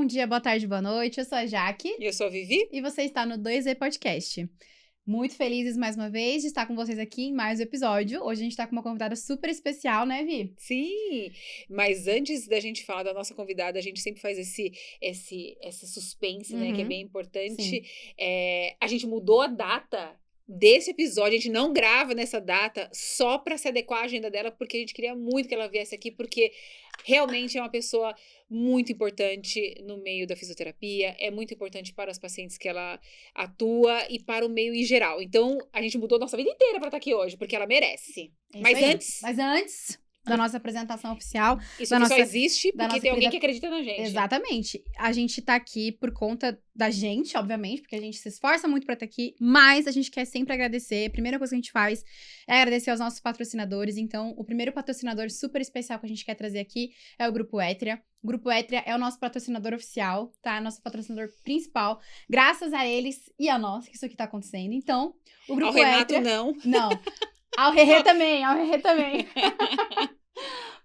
dia, boa tarde, boa noite. Eu sou a Jaque. E eu sou a Vivi. E você está no 2E Podcast. Muito felizes, mais uma vez, de estar com vocês aqui em mais um episódio. Hoje a gente está com uma convidada super especial, né, Vi? Sim, mas antes da gente falar da nossa convidada, a gente sempre faz esse suspense, né, que é bem importante. A gente mudou a data desse episódio, a gente não grava nessa data só para se adequar à agenda dela, porque a gente queria muito que ela viesse aqui, porque realmente é uma pessoa muito importante no meio da fisioterapia, é muito importante para as pacientes que ela atua e para o meio em geral. Então, a gente mudou nossa vida inteira para estar aqui hoje, porque ela merece. Mas antes da nossa apresentação oficial... Isso aqui só existe porque tem alguém que acredita na gente. Exatamente. A gente tá aqui por conta da gente, obviamente, porque a gente se esforça muito pra estar aqui, mas a gente quer sempre agradecer. A primeira coisa que a gente faz é agradecer aos nossos patrocinadores. Então, o primeiro patrocinador super especial que a gente quer trazer aqui é o Grupo Etria. O Grupo Etria é o nosso patrocinador oficial, tá? Nosso patrocinador principal. Graças a eles e a nós que isso aqui tá acontecendo. Então, o Grupo Etria... Ao Renato, Etria... não. Ao Rerê também,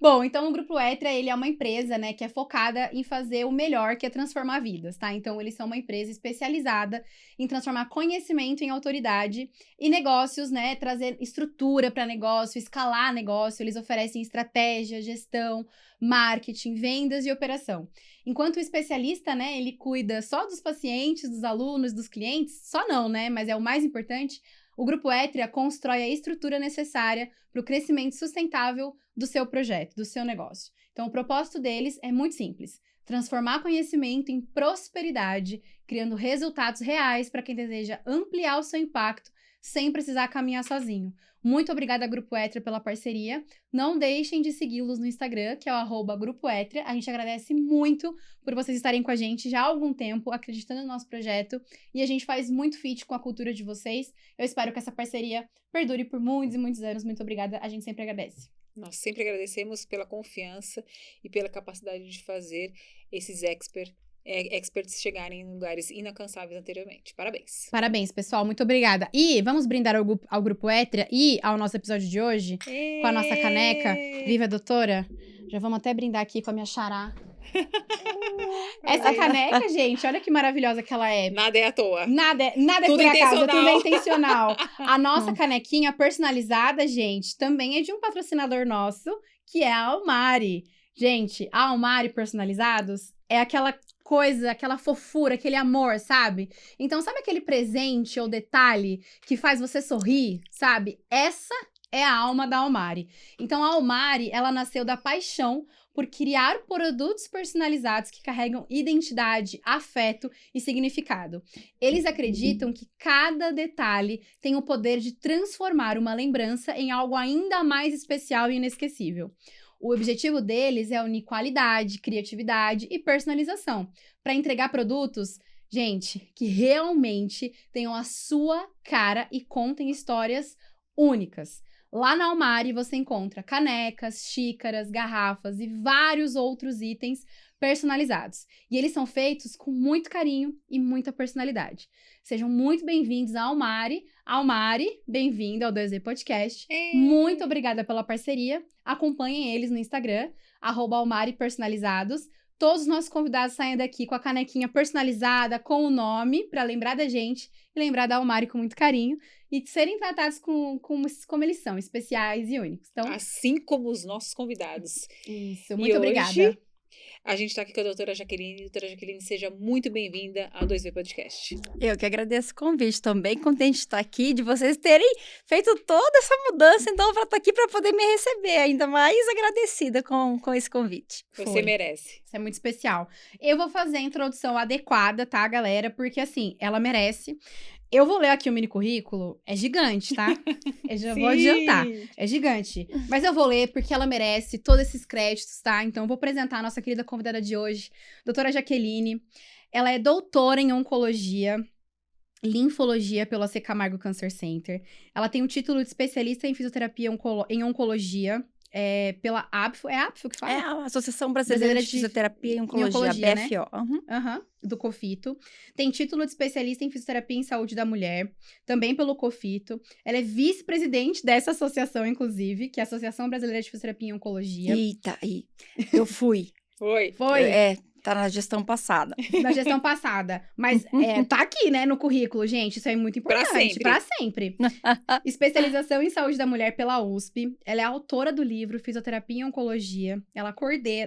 Bom, então o Grupo Etria, ele é uma empresa, né, que é focada em fazer o melhor, que é transformar vidas, tá? Então, eles são uma empresa especializada em transformar conhecimento em autoridade e negócios, né, trazer estrutura para negócio, escalar negócio. Eles oferecem estratégia, gestão, marketing, vendas e operação. Enquanto o especialista, né, ele cuida só dos pacientes, dos alunos, dos clientes, só não, né, mas é o mais importante. O Grupo Etria constrói a estrutura necessária para o crescimento sustentável do seu projeto, do seu negócio. Então, o propósito deles é muito simples: transformar conhecimento em prosperidade, criando resultados reais para quem deseja ampliar o seu impacto sem precisar caminhar sozinho. Muito obrigada, Grupo Etria, pela parceria. Não deixem de segui-los no Instagram, que é o @Grupo Etria. A gente agradece muito por vocês estarem com a gente já há algum tempo, acreditando no nosso projeto. E a gente faz muito fit com a cultura de vocês. Eu espero que essa parceria perdure por muitos e muitos anos. Muito obrigada, a gente sempre agradece. Nós sempre agradecemos pela confiança e pela capacidade de fazer esses experts chegarem em lugares inalcançáveis anteriormente. Parabéns. Parabéns, pessoal. Muito obrigada. E vamos brindar ao Grupo Etria e ao nosso episódio de hoje com a nossa caneca. Viva, doutora! Já vamos até brindar aqui com a minha xará. Essa caneca, gente, olha que maravilhosa que ela é. Nada é à toa. Nada é por acaso, tudo é intencional. A nossa canequinha personalizada, gente, também é de um patrocinador nosso, que é a Almari. Gente, a Almari Personalizados é aquela coisa, aquela fofura, aquele amor, sabe? Então, sabe aquele presente ou detalhe que faz você sorrir, sabe? Essa é a alma da Almari. Então, a Almari, ela nasceu da paixão por criar produtos personalizados que carregam identidade, afeto e significado. Eles acreditam que cada detalhe tem o poder de transformar uma lembrança em algo ainda mais especial e inesquecível. O objetivo deles é unir qualidade, criatividade e personalização para entregar produtos, gente, que realmente tenham a sua cara e contem histórias únicas. Lá na Almari você encontra canecas, xícaras, garrafas e vários outros itens personalizados. E eles são feitos com muito carinho e muita personalidade. Sejam muito bem-vindos à Almari. Almari, bem-vinda ao 2E Podcast. Muito obrigada pela parceria. Acompanhem eles no Instagram, @Almari Personalizados. Todos os nossos convidados saem daqui com a canequinha personalizada, com o nome, para lembrar da gente e lembrar da Almari com muito carinho. E serem tratados como eles são, especiais e únicos. Então, assim como os nossos convidados. Isso, muito obrigada. Hoje, a gente está aqui com a doutora Jaqueline. Doutora Jaqueline, seja muito bem-vinda ao 2V Podcast. Eu que agradeço o convite, também contente de estar aqui, de vocês terem feito toda essa mudança, então, para estar aqui para poder me receber, ainda mais agradecida com esse convite. Você merece. Isso é muito especial. Eu vou fazer a introdução adequada, tá, galera? Porque, assim, ela merece. Eu vou ler aqui o mini currículo, é gigante, tá? Eu já vou adiantar, é gigante. Mas eu vou ler porque ela merece todos esses créditos, tá? Então, eu vou apresentar a nossa querida convidada de hoje, doutora Jaqueline. Ela é doutora em oncologia, linfologia pelo AC Camargo Cancer Center. Ela tem o título de especialista em fisioterapia em oncologia, pela ABFO. É a ABFO que fala? É a Associação Brasileira de Fisioterapia e Oncologia, a BFO. Né? Do COFITO. Tem título de especialista em fisioterapia em saúde da mulher, também pelo COFITO. Ela é vice-presidente dessa associação, inclusive, que é a Associação Brasileira de Fisioterapia em Oncologia. Eita, eu fui. Foi? Foi? Tá na gestão passada. Na gestão passada. Mas tá aqui, né, no currículo, gente. Isso é muito importante. Pra sempre. Especialização em saúde da mulher pela USP. Ela é autora do livro Fisioterapia e Oncologia. Ela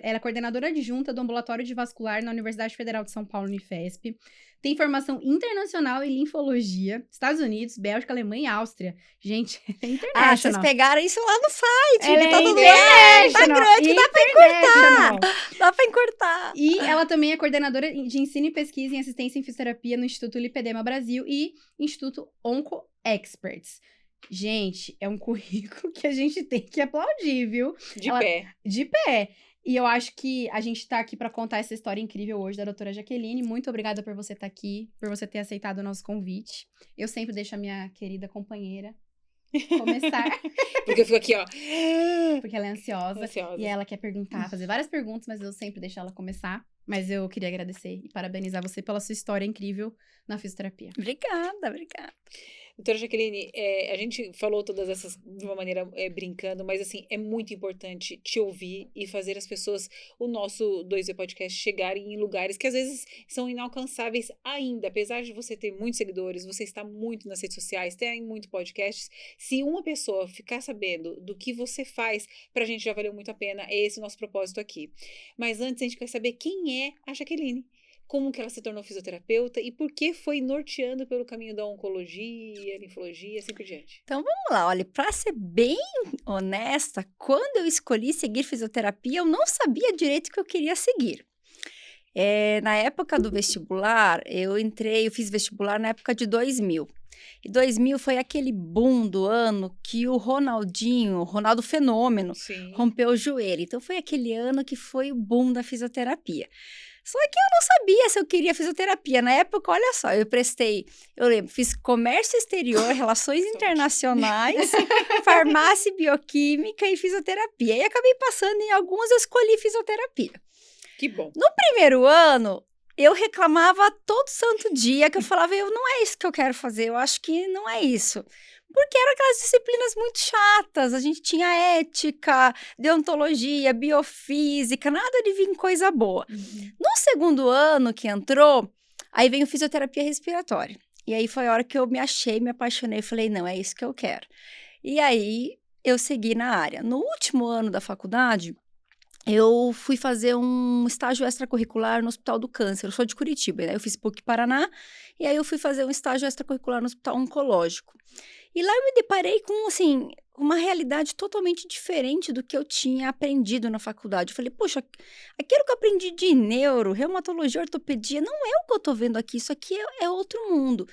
é coordenadora adjunta do Ambulatório de Vascular na Universidade Federal de São Paulo, Unifesp. Tem formação internacional em linfologia, Estados Unidos, Bélgica, Alemanha e Áustria. Gente, é internacional. Vocês pegaram isso lá no site. Ela tá é tudo international. tá grande, dá pra encurtar. Dá pra encurtar. E ela também é coordenadora de ensino e pesquisa em assistência em fisioterapia no Instituto Lipedema Brasil e Instituto Onco Experts. Gente, é um currículo que a gente tem que aplaudir, viu? Pé. De pé. E eu acho que a gente tá aqui pra contar essa história incrível hoje da doutora Jaqueline. Muito obrigada por você estar aqui, por você ter aceitado o nosso convite. Eu sempre deixo a minha querida companheira começar. Porque eu fico aqui, ó. Porque ela é ansiosa. E ela quer perguntar, fazer várias perguntas, mas eu sempre deixo ela começar. Mas eu queria agradecer e parabenizar você pela sua história incrível na fisioterapia. Obrigada. Doutora Jaqueline, a gente falou todas essas de uma maneira brincando, mas assim, é muito importante te ouvir e fazer as pessoas, o nosso 2V Podcast, chegarem em lugares que às vezes são inalcançáveis ainda, apesar de você ter muitos seguidores, você está muito nas redes sociais, tem muito podcasts, se uma pessoa ficar sabendo do que você faz, pra gente já valeu muito a pena, é esse o nosso propósito aqui. Mas antes a gente quer saber quem é a Jaqueline. Como que ela se tornou fisioterapeuta e por que foi norteando pelo caminho da oncologia, linfologia, assim por diante. Então, vamos lá. Olha, para ser bem honesta, quando eu escolhi seguir fisioterapia, eu não sabia direito o que eu queria seguir. Na época do vestibular, eu fiz vestibular na época de 2000. E 2000 foi aquele boom do ano que o Ronaldo Fenômeno, Sim. rompeu o joelho. Então, foi aquele ano que foi o boom da fisioterapia. Só que eu não sabia se eu queria fisioterapia. Na época, olha só, eu lembro, fiz comércio exterior, relações internacionais, farmácia e bioquímica e fisioterapia. E acabei passando em algumas, eu escolhi fisioterapia. Que bom. No primeiro ano, eu reclamava todo santo dia, que eu falava, não é isso que eu quero fazer, eu acho que não é isso. Porque eram aquelas disciplinas muito chatas, a gente tinha ética, deontologia, biofísica, nada de vir coisa boa. Uhum. No segundo ano que entrou, aí veio fisioterapia respiratória. E aí foi a hora que eu me achei, me apaixonei, falei, não, é isso que eu quero. E aí eu segui na área. No último ano da faculdade, eu fui fazer um estágio extracurricular no Hospital do Câncer. Eu sou de Curitiba, né? Eu fiz PUC Paraná, e aí eu fui fazer um estágio extracurricular no Hospital Oncológico. E lá eu me deparei com, assim, uma realidade totalmente diferente do que eu tinha aprendido na faculdade. Eu falei, poxa, aquilo que eu aprendi de neuro, reumatologia, ortopedia, não é o que eu tô vendo aqui, isso aqui é outro mundo.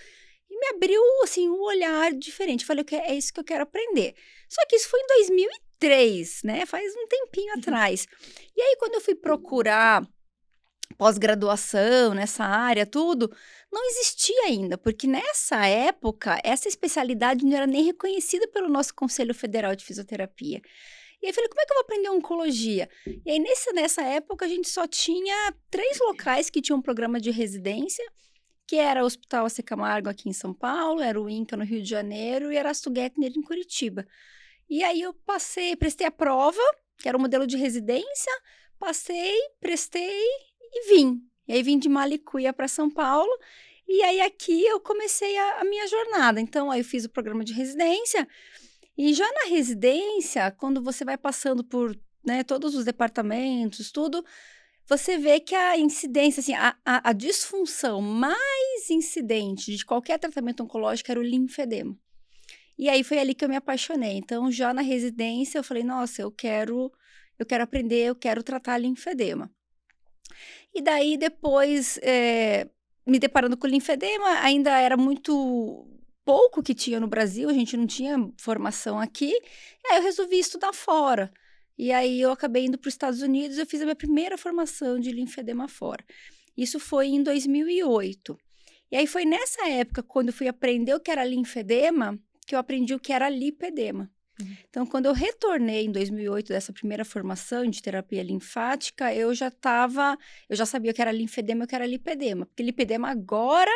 E me abriu, assim, um olhar diferente. Eu falei, é isso que eu quero aprender. Só que isso foi em 2003, né? Faz um tempinho atrás. E aí, quando eu fui procurar pós-graduação nessa área, tudo, não existia ainda, porque nessa época, essa especialidade não era nem reconhecida pelo nosso Conselho Federal de Fisioterapia. E aí eu falei, como é que eu vou aprender oncologia? E aí, nessa época, a gente só tinha 3 locais que tinham um programa de residência, que era o Hospital AC Camargo aqui em São Paulo, era o INCA no Rio de Janeiro e era a Sugetner em Curitiba. E aí eu prestei a prova, que era o modelo de residência, prestei e vim. E aí vim de Malicuia para São Paulo, e aí aqui eu comecei a minha jornada. Então, aí eu fiz o programa de residência, e já na residência, quando você vai passando por, né, todos os departamentos, tudo, você vê que a incidência, assim, a disfunção mais incidente de qualquer tratamento oncológico era o linfedema. E aí foi ali que eu me apaixonei. Então, já na residência, eu falei, nossa, eu quero aprender, eu quero tratar linfedema. E daí, depois, me deparando com o linfedema, ainda era muito pouco que tinha no Brasil, a gente não tinha formação aqui. E aí eu resolvi estudar fora. E aí eu acabei indo para os Estados Unidos, eu fiz a minha primeira formação de linfedema fora. Isso foi em 2008. E aí foi nessa época, quando eu fui aprender o que era linfedema, que eu aprendi o que era lipedema. Uhum. Então, quando eu retornei em 2008 dessa primeira formação de terapia linfática, eu já sabia o que era linfedema e o que era lipedema. Porque lipedema agora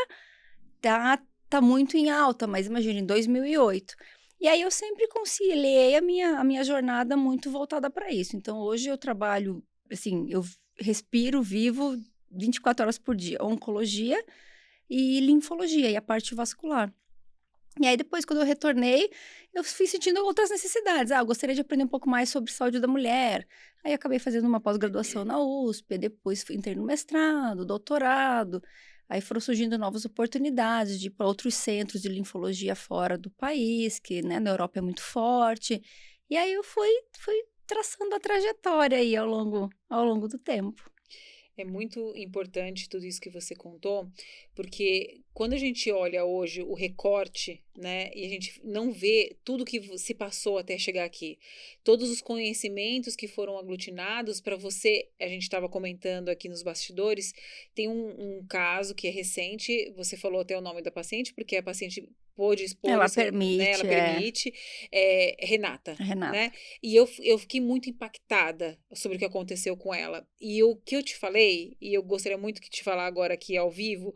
tá muito em alta, mas imagina, em 2008. E aí eu sempre conciliei a minha jornada muito voltada para isso. Então, hoje eu trabalho, assim, eu respiro, vivo 24 horas por dia, oncologia e linfologia, e a parte vascular. E aí, depois, quando eu retornei, eu fui sentindo outras necessidades. Eu gostaria de aprender um pouco mais sobre saúde da mulher. Aí, acabei fazendo uma pós-graduação na USP, depois entrei no mestrado, doutorado. Aí, foram surgindo novas oportunidades de ir para outros centros de linfologia fora do país, que, né, na Europa é muito forte. E aí, eu fui traçando a trajetória aí ao longo do tempo. É muito importante tudo isso que você contou, porque quando a gente olha hoje o recorte, né, e a gente não vê tudo que se passou até chegar aqui, todos os conhecimentos que foram aglutinados para você, a gente estava comentando aqui nos bastidores, tem um caso que é recente, você falou até o nome da paciente, porque a paciente pôde expor Ela isso, permite, né, ela permite, Renata, Renata. né? E eu fiquei muito impactada sobre o que aconteceu com ela. E o que eu te falei, e eu gostaria muito que te falar agora aqui ao vivo,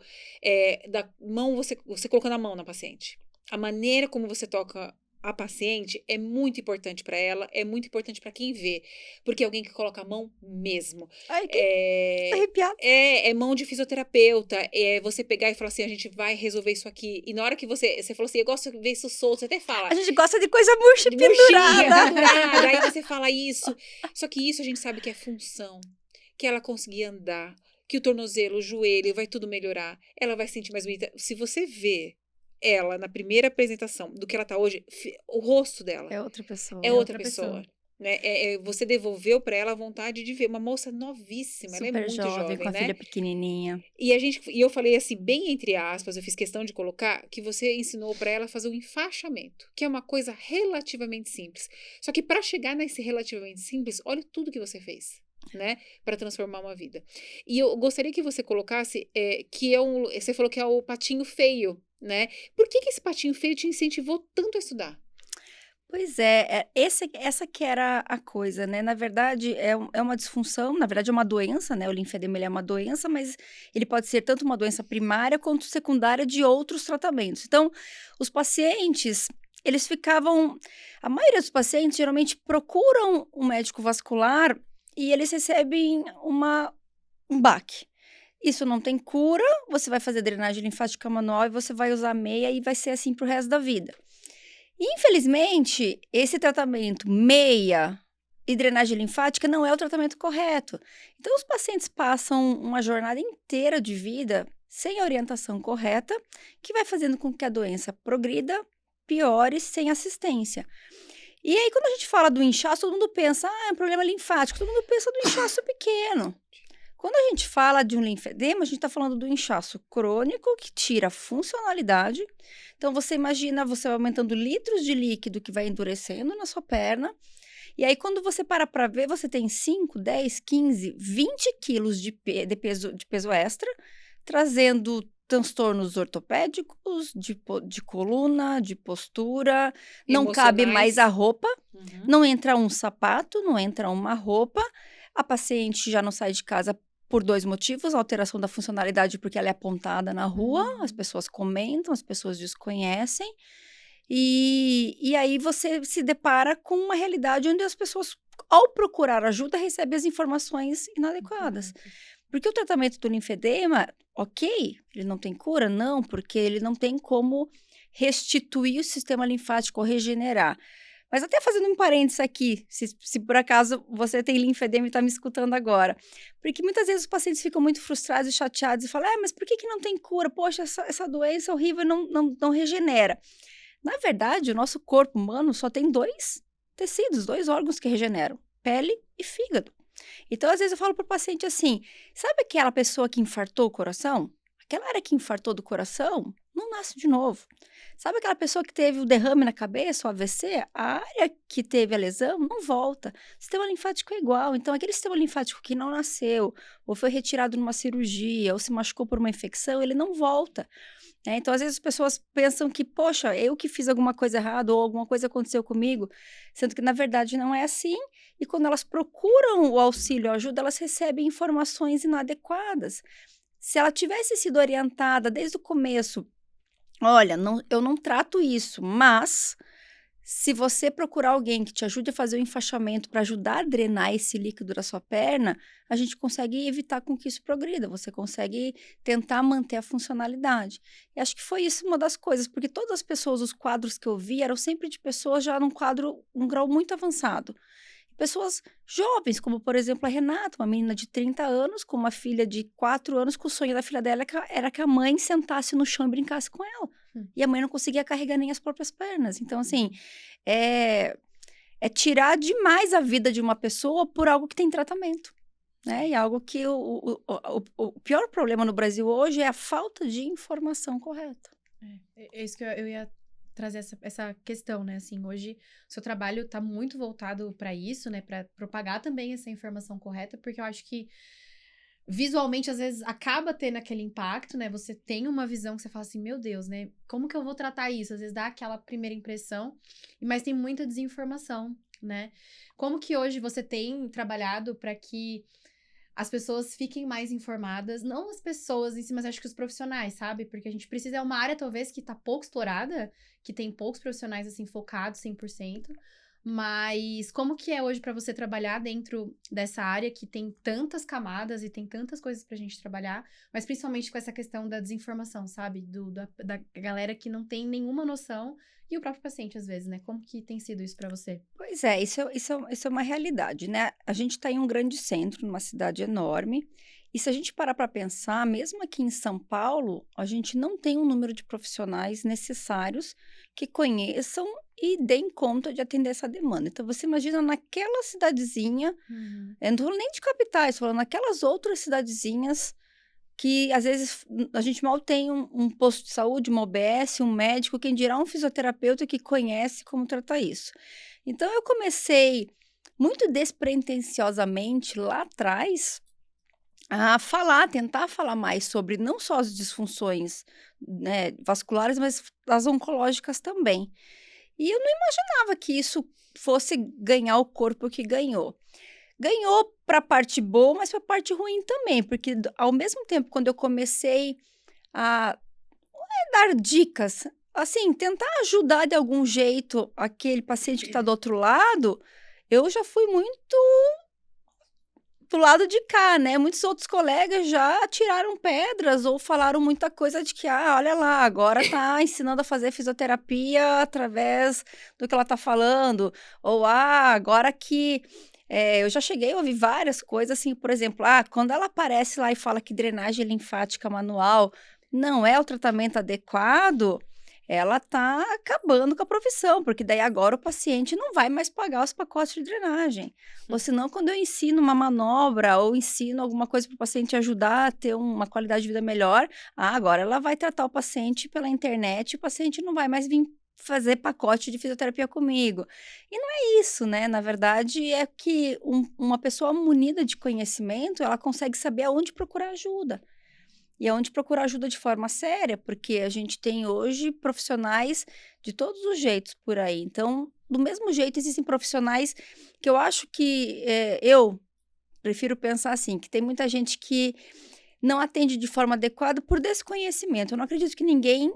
da mão, você colocando a mão na paciente. A maneira como você toca a paciente é muito importante para ela, é muito importante para quem vê, porque é alguém que coloca a mão mesmo. Ai, que arrepiado. É mão de fisioterapeuta, é você pegar e falar assim, a gente vai resolver isso aqui. E na hora que você falou assim, eu gosto de ver isso solto, você até fala. A gente gosta de coisa murcha e pendurada. Aí você fala isso. Só que isso a gente sabe que é função, que ela conseguir andar, que o tornozelo, o joelho, vai tudo melhorar. Ela vai se sentir mais bonita. Se você vê ela na primeira apresentação do que ela tá hoje, o rosto dela é outra pessoa. é outra pessoa. Né? Você devolveu para ela a vontade de ver uma moça novíssima, Super ela é muito jovem, com a né? filha pequenininha. E eu falei assim, bem entre aspas, eu fiz questão de colocar que você ensinou para ela fazer o enfaixamento, que é uma coisa relativamente simples. Só que para chegar nesse relativamente simples, olha tudo que você fez, né, para transformar uma vida. E eu gostaria que você colocasse que você falou que é o patinho feio, né? Por que esse patinho feio te incentivou tanto a estudar? Pois é, essa que era a coisa, né? Na verdade, é uma disfunção, na verdade é uma doença, né? O linfedema, ele é uma doença, mas ele pode ser tanto uma doença primária quanto secundária de outros tratamentos. Então, os pacientes, eles ficavam... A maioria dos pacientes geralmente procuram um médico vascular e eles recebem um baque. Isso não tem cura, você vai fazer drenagem linfática manual e você vai usar meia e vai ser assim pro resto da vida. Infelizmente, esse tratamento meia e drenagem linfática não é o tratamento correto. Então, os pacientes passam uma jornada inteira de vida sem a orientação correta, que vai fazendo com que a doença progrida, piore, sem assistência. E aí, quando a gente fala do inchaço, todo mundo pensa, é um problema linfático, todo mundo pensa do inchaço pequeno. Quando a gente fala de um linfedema, a gente está falando do inchaço crônico que tira a funcionalidade. Então, você imagina você aumentando litros de líquido que vai endurecendo na sua perna. E aí, quando você para ver, você tem 5, 10, 15, 20 quilos de peso extra, trazendo transtornos ortopédicos, de coluna, de postura. Não cabe mais a roupa, não entra um sapato, não entra uma roupa. A paciente já não sai de casa por 2 motivos, a alteração da funcionalidade porque ela é apontada na rua, as pessoas comentam, as pessoas desconhecem, e aí você se depara com uma realidade onde as pessoas, ao procurar ajuda, recebem as informações inadequadas. Porque o tratamento do linfedema, ok, ele não tem cura? Não, porque ele não tem como restituir o sistema linfático ou regenerar. Mas até fazendo um parênteses aqui, se por acaso você tem linfedema e está me escutando agora. Porque muitas vezes os pacientes ficam muito frustrados e chateados e falam, mas por que não tem cura? Poxa, essa doença horrível não regenera. Na verdade, o nosso corpo humano só tem 2 tecidos, 2 órgãos que regeneram, pele e fígado. Então, às vezes eu falo para o paciente assim, sabe aquela pessoa que infartou o coração? Aquela área que infartou do coração não nasce de novo. Sabe aquela pessoa que teve o derrame na cabeça, o AVC? A área que teve a lesão não volta. O sistema linfático é igual. Então, aquele sistema linfático que não nasceu, ou foi retirado numa cirurgia, ou se machucou por uma infecção, ele não volta. Então, às vezes as pessoas pensam que, poxa, eu que fiz alguma coisa errada, ou alguma coisa aconteceu comigo, sendo que, na verdade, não é assim. E quando elas procuram o auxílio, a ajuda, elas recebem informações inadequadas. Se ela tivesse sido orientada desde o começo, olha, eu não trato isso, mas se você procurar alguém que te ajude a fazer o enfaixamento para ajudar a drenar esse líquido da sua perna, a gente consegue evitar com que isso progrida, você consegue tentar manter a funcionalidade. E acho que foi isso uma das coisas, porque todas as pessoas, os quadros que eu vi, eram sempre de pessoas já num grau muito avançado. Pessoas jovens, como por exemplo a Renata, uma menina de 30 anos, com uma filha de 4 anos, que o sonho da filha dela era que a mãe sentasse no chão e brincasse com ela. E a mãe não conseguia carregar nem as próprias pernas. Então, assim, é tirar demais a vida de uma pessoa por algo que tem tratamento. Né? E algo que o pior problema no Brasil hoje é a falta de informação correta. É isso que eu ia trazer essa questão, né? Assim, hoje o seu trabalho está muito voltado para isso, né? Para propagar também essa informação correta, porque eu acho que visualmente, às vezes, acaba tendo aquele impacto, né? Você tem uma visão que você fala assim, meu Deus, né? Como que eu vou tratar isso? Às vezes dá aquela primeira impressão, mas tem muita desinformação, né? Como que hoje você tem trabalhado para que as pessoas fiquem mais informadas, não as pessoas em si, mas acho que os profissionais, sabe? Porque a gente precisa, é uma área talvez que tá pouco explorada, que tem poucos profissionais assim focados 100%, mas como que é hoje para você trabalhar dentro dessa área que tem tantas camadas e tem tantas coisas pra gente trabalhar, mas principalmente com essa questão da desinformação, sabe? Da galera que não tem nenhuma noção e o próprio paciente às vezes, né? Como que tem sido isso pra você? Pois é, isso é uma realidade, né? A gente está em um grande centro, numa cidade enorme, e se a gente parar para pensar, mesmo aqui em São Paulo, a gente não tem um número de profissionais necessários que conheçam e deem conta de atender essa demanda. Então, você imagina naquela cidadezinha, eu não estou falando nem de capitais, estou falando naquelas outras cidadezinhas que, às vezes, a gente mal tem um posto de saúde, uma OBS, um médico, quem dirá um fisioterapeuta que conhece como tratar isso. Então, eu comecei muito despretensiosamente lá atrás a tentar falar mais sobre não só as disfunções, né, vasculares, mas as oncológicas também. E eu não imaginava que isso fosse ganhar o corpo que ganhou. Ganhou para a parte boa, mas para a parte ruim também, porque ao mesmo tempo, quando eu comecei a dar dicas, assim, tentar ajudar de algum jeito aquele paciente que está do outro lado, eu já fui muito do lado de cá, né? Muitos outros colegas já tiraram pedras ou falaram muita coisa de que, olha lá, agora tá ensinando a fazer fisioterapia através do que ela tá falando. Ou, agora que... eu já cheguei a ouvir várias coisas, assim, por exemplo, quando ela aparece lá e fala que drenagem linfática manual não é o tratamento adequado, ela está acabando com a profissão, porque daí agora o paciente não vai mais pagar os pacotes de drenagem. Ou senão, quando eu ensino uma manobra ou ensino alguma coisa para o paciente ajudar a ter uma qualidade de vida melhor, agora ela vai tratar o paciente pela internet e o paciente não vai mais vir fazer pacote de fisioterapia comigo. E não é isso, né? Na verdade, é que uma pessoa munida de conhecimento, ela consegue saber aonde procurar ajuda. E aonde procurar ajuda de forma séria, porque a gente tem hoje profissionais de todos os jeitos por aí. Então, do mesmo jeito, existem profissionais que eu acho que eu prefiro pensar assim, que tem muita gente que não atende de forma adequada por desconhecimento. Eu não acredito que ninguém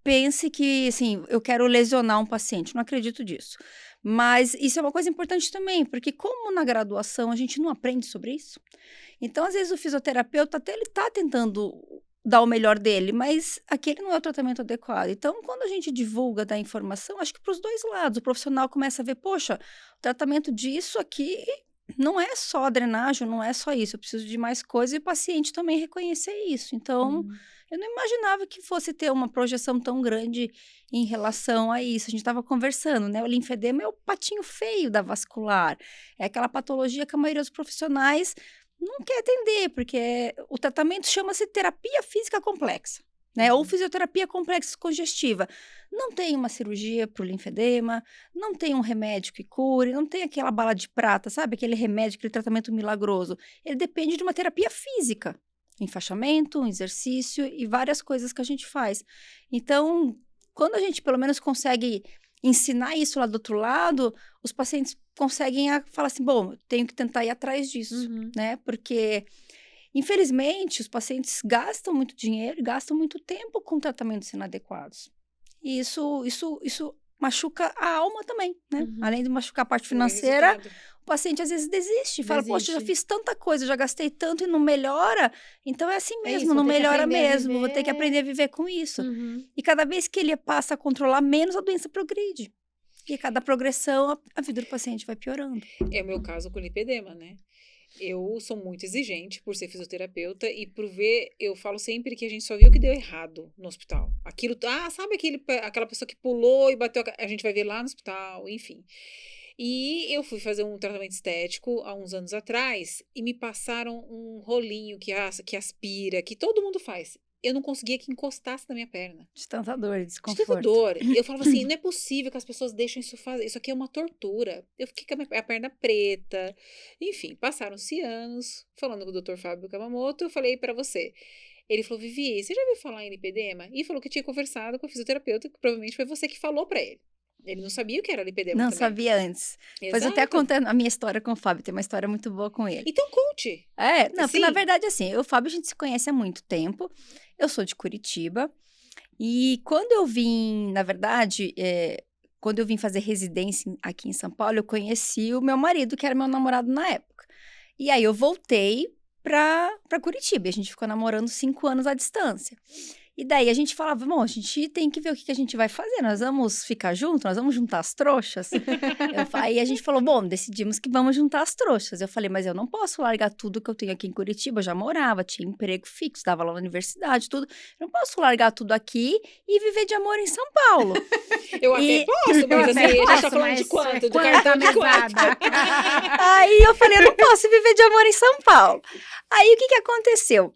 pense que, assim, eu quero lesionar um paciente. Não acredito disso. Mas isso é uma coisa importante também, porque como na graduação a gente não aprende sobre isso, então, às vezes, o fisioterapeuta até ele está tentando dar o melhor dele, mas aquele não é o tratamento adequado. Então, quando a gente divulga, dá informação, acho que para os dois lados, o profissional começa a ver, poxa, o tratamento disso aqui não é só a drenagem, não é só isso, eu preciso de mais coisa, e o paciente também reconhecer isso. Então, eu não imaginava que fosse ter uma projeção tão grande em relação a isso. A gente estava conversando, né? O linfedema é o patinho feio da vascular. É aquela patologia que a maioria dos profissionais não quer atender, porque o tratamento chama-se terapia física complexa, né? Ou fisioterapia complexa congestiva. Não tem uma cirurgia para o linfedema, não tem um remédio que cure, não tem aquela bala de prata, sabe? Aquele remédio, aquele tratamento milagroso. Ele depende de uma terapia física. Enfaixamento, um exercício e várias coisas que a gente faz. Então, quando a gente pelo menos consegue ensinar isso lá do outro lado, os pacientes conseguem falar assim, bom, tenho que tentar ir atrás disso, né? Porque, infelizmente, os pacientes gastam muito dinheiro, gastam muito tempo com tratamentos inadequados. E isso machuca a alma também, né? Além de machucar a parte financeira, o paciente às vezes desiste. Fala, poxa, eu já fiz tanta coisa, já gastei tanto e não melhora. Então é assim mesmo, não melhora mesmo. Vou ter que aprender a viver com isso. E cada vez que ele passa a controlar menos, a doença progride. E a cada progressão, a vida do paciente vai piorando. É o meu caso com lipedema, né? Eu sou muito exigente por ser fisioterapeuta e por ver, eu falo sempre que a gente só viu o que deu errado no hospital. Aquilo, sabe aquela pessoa que pulou e bateu, a gente vai ver lá no hospital, enfim. E eu fui fazer um tratamento estético há uns anos atrás e me passaram um rolinho que aspira, que todo mundo faz. Eu não conseguia que encostasse na minha perna. De tanta dor, desconforto. De tanta dor. Eu falava assim, não é possível que as pessoas deixem isso fazer. Isso aqui é uma tortura. Eu fiquei com a perna preta. Enfim, passaram-se anos. Falando com o Dr. Fábio Kamamoto, eu falei pra você. Ele falou, Vivi, você já ouviu falar em lipedema? E falou que tinha conversado com a fisioterapeuta, que provavelmente foi você que falou pra ele. Ele não sabia o que era lipedema Não também. sabia antes. Mas eu até contando a minha história com o Fábio, tem uma história muito boa com ele. Então conte. Porque na verdade, assim, eu e o Fábio a gente se conhece há muito tempo. Eu sou de Curitiba. E quando eu vim, na verdade, quando eu vim fazer residência aqui em São Paulo, eu conheci o meu marido, que era meu namorado na época. E aí eu voltei pra Curitiba. E a gente ficou namorando 5 anos à distância. E daí a gente falava, bom, a gente tem que ver o que a gente vai fazer, nós vamos ficar juntos, nós vamos juntar as trouxas. Aí a gente falou, bom, decidimos que vamos juntar as trouxas. Eu falei, mas eu não posso largar tudo que eu tenho aqui em Curitiba, eu já morava, tinha emprego fixo, dava lá na universidade, tudo. Eu não posso largar tudo aqui e viver de amor em São Paulo. Eu até posso, mas assim, a gente tá falando de quanto? Do cartão de quanto? Aí eu falei, eu não posso viver de amor em São Paulo. Aí o que aconteceu?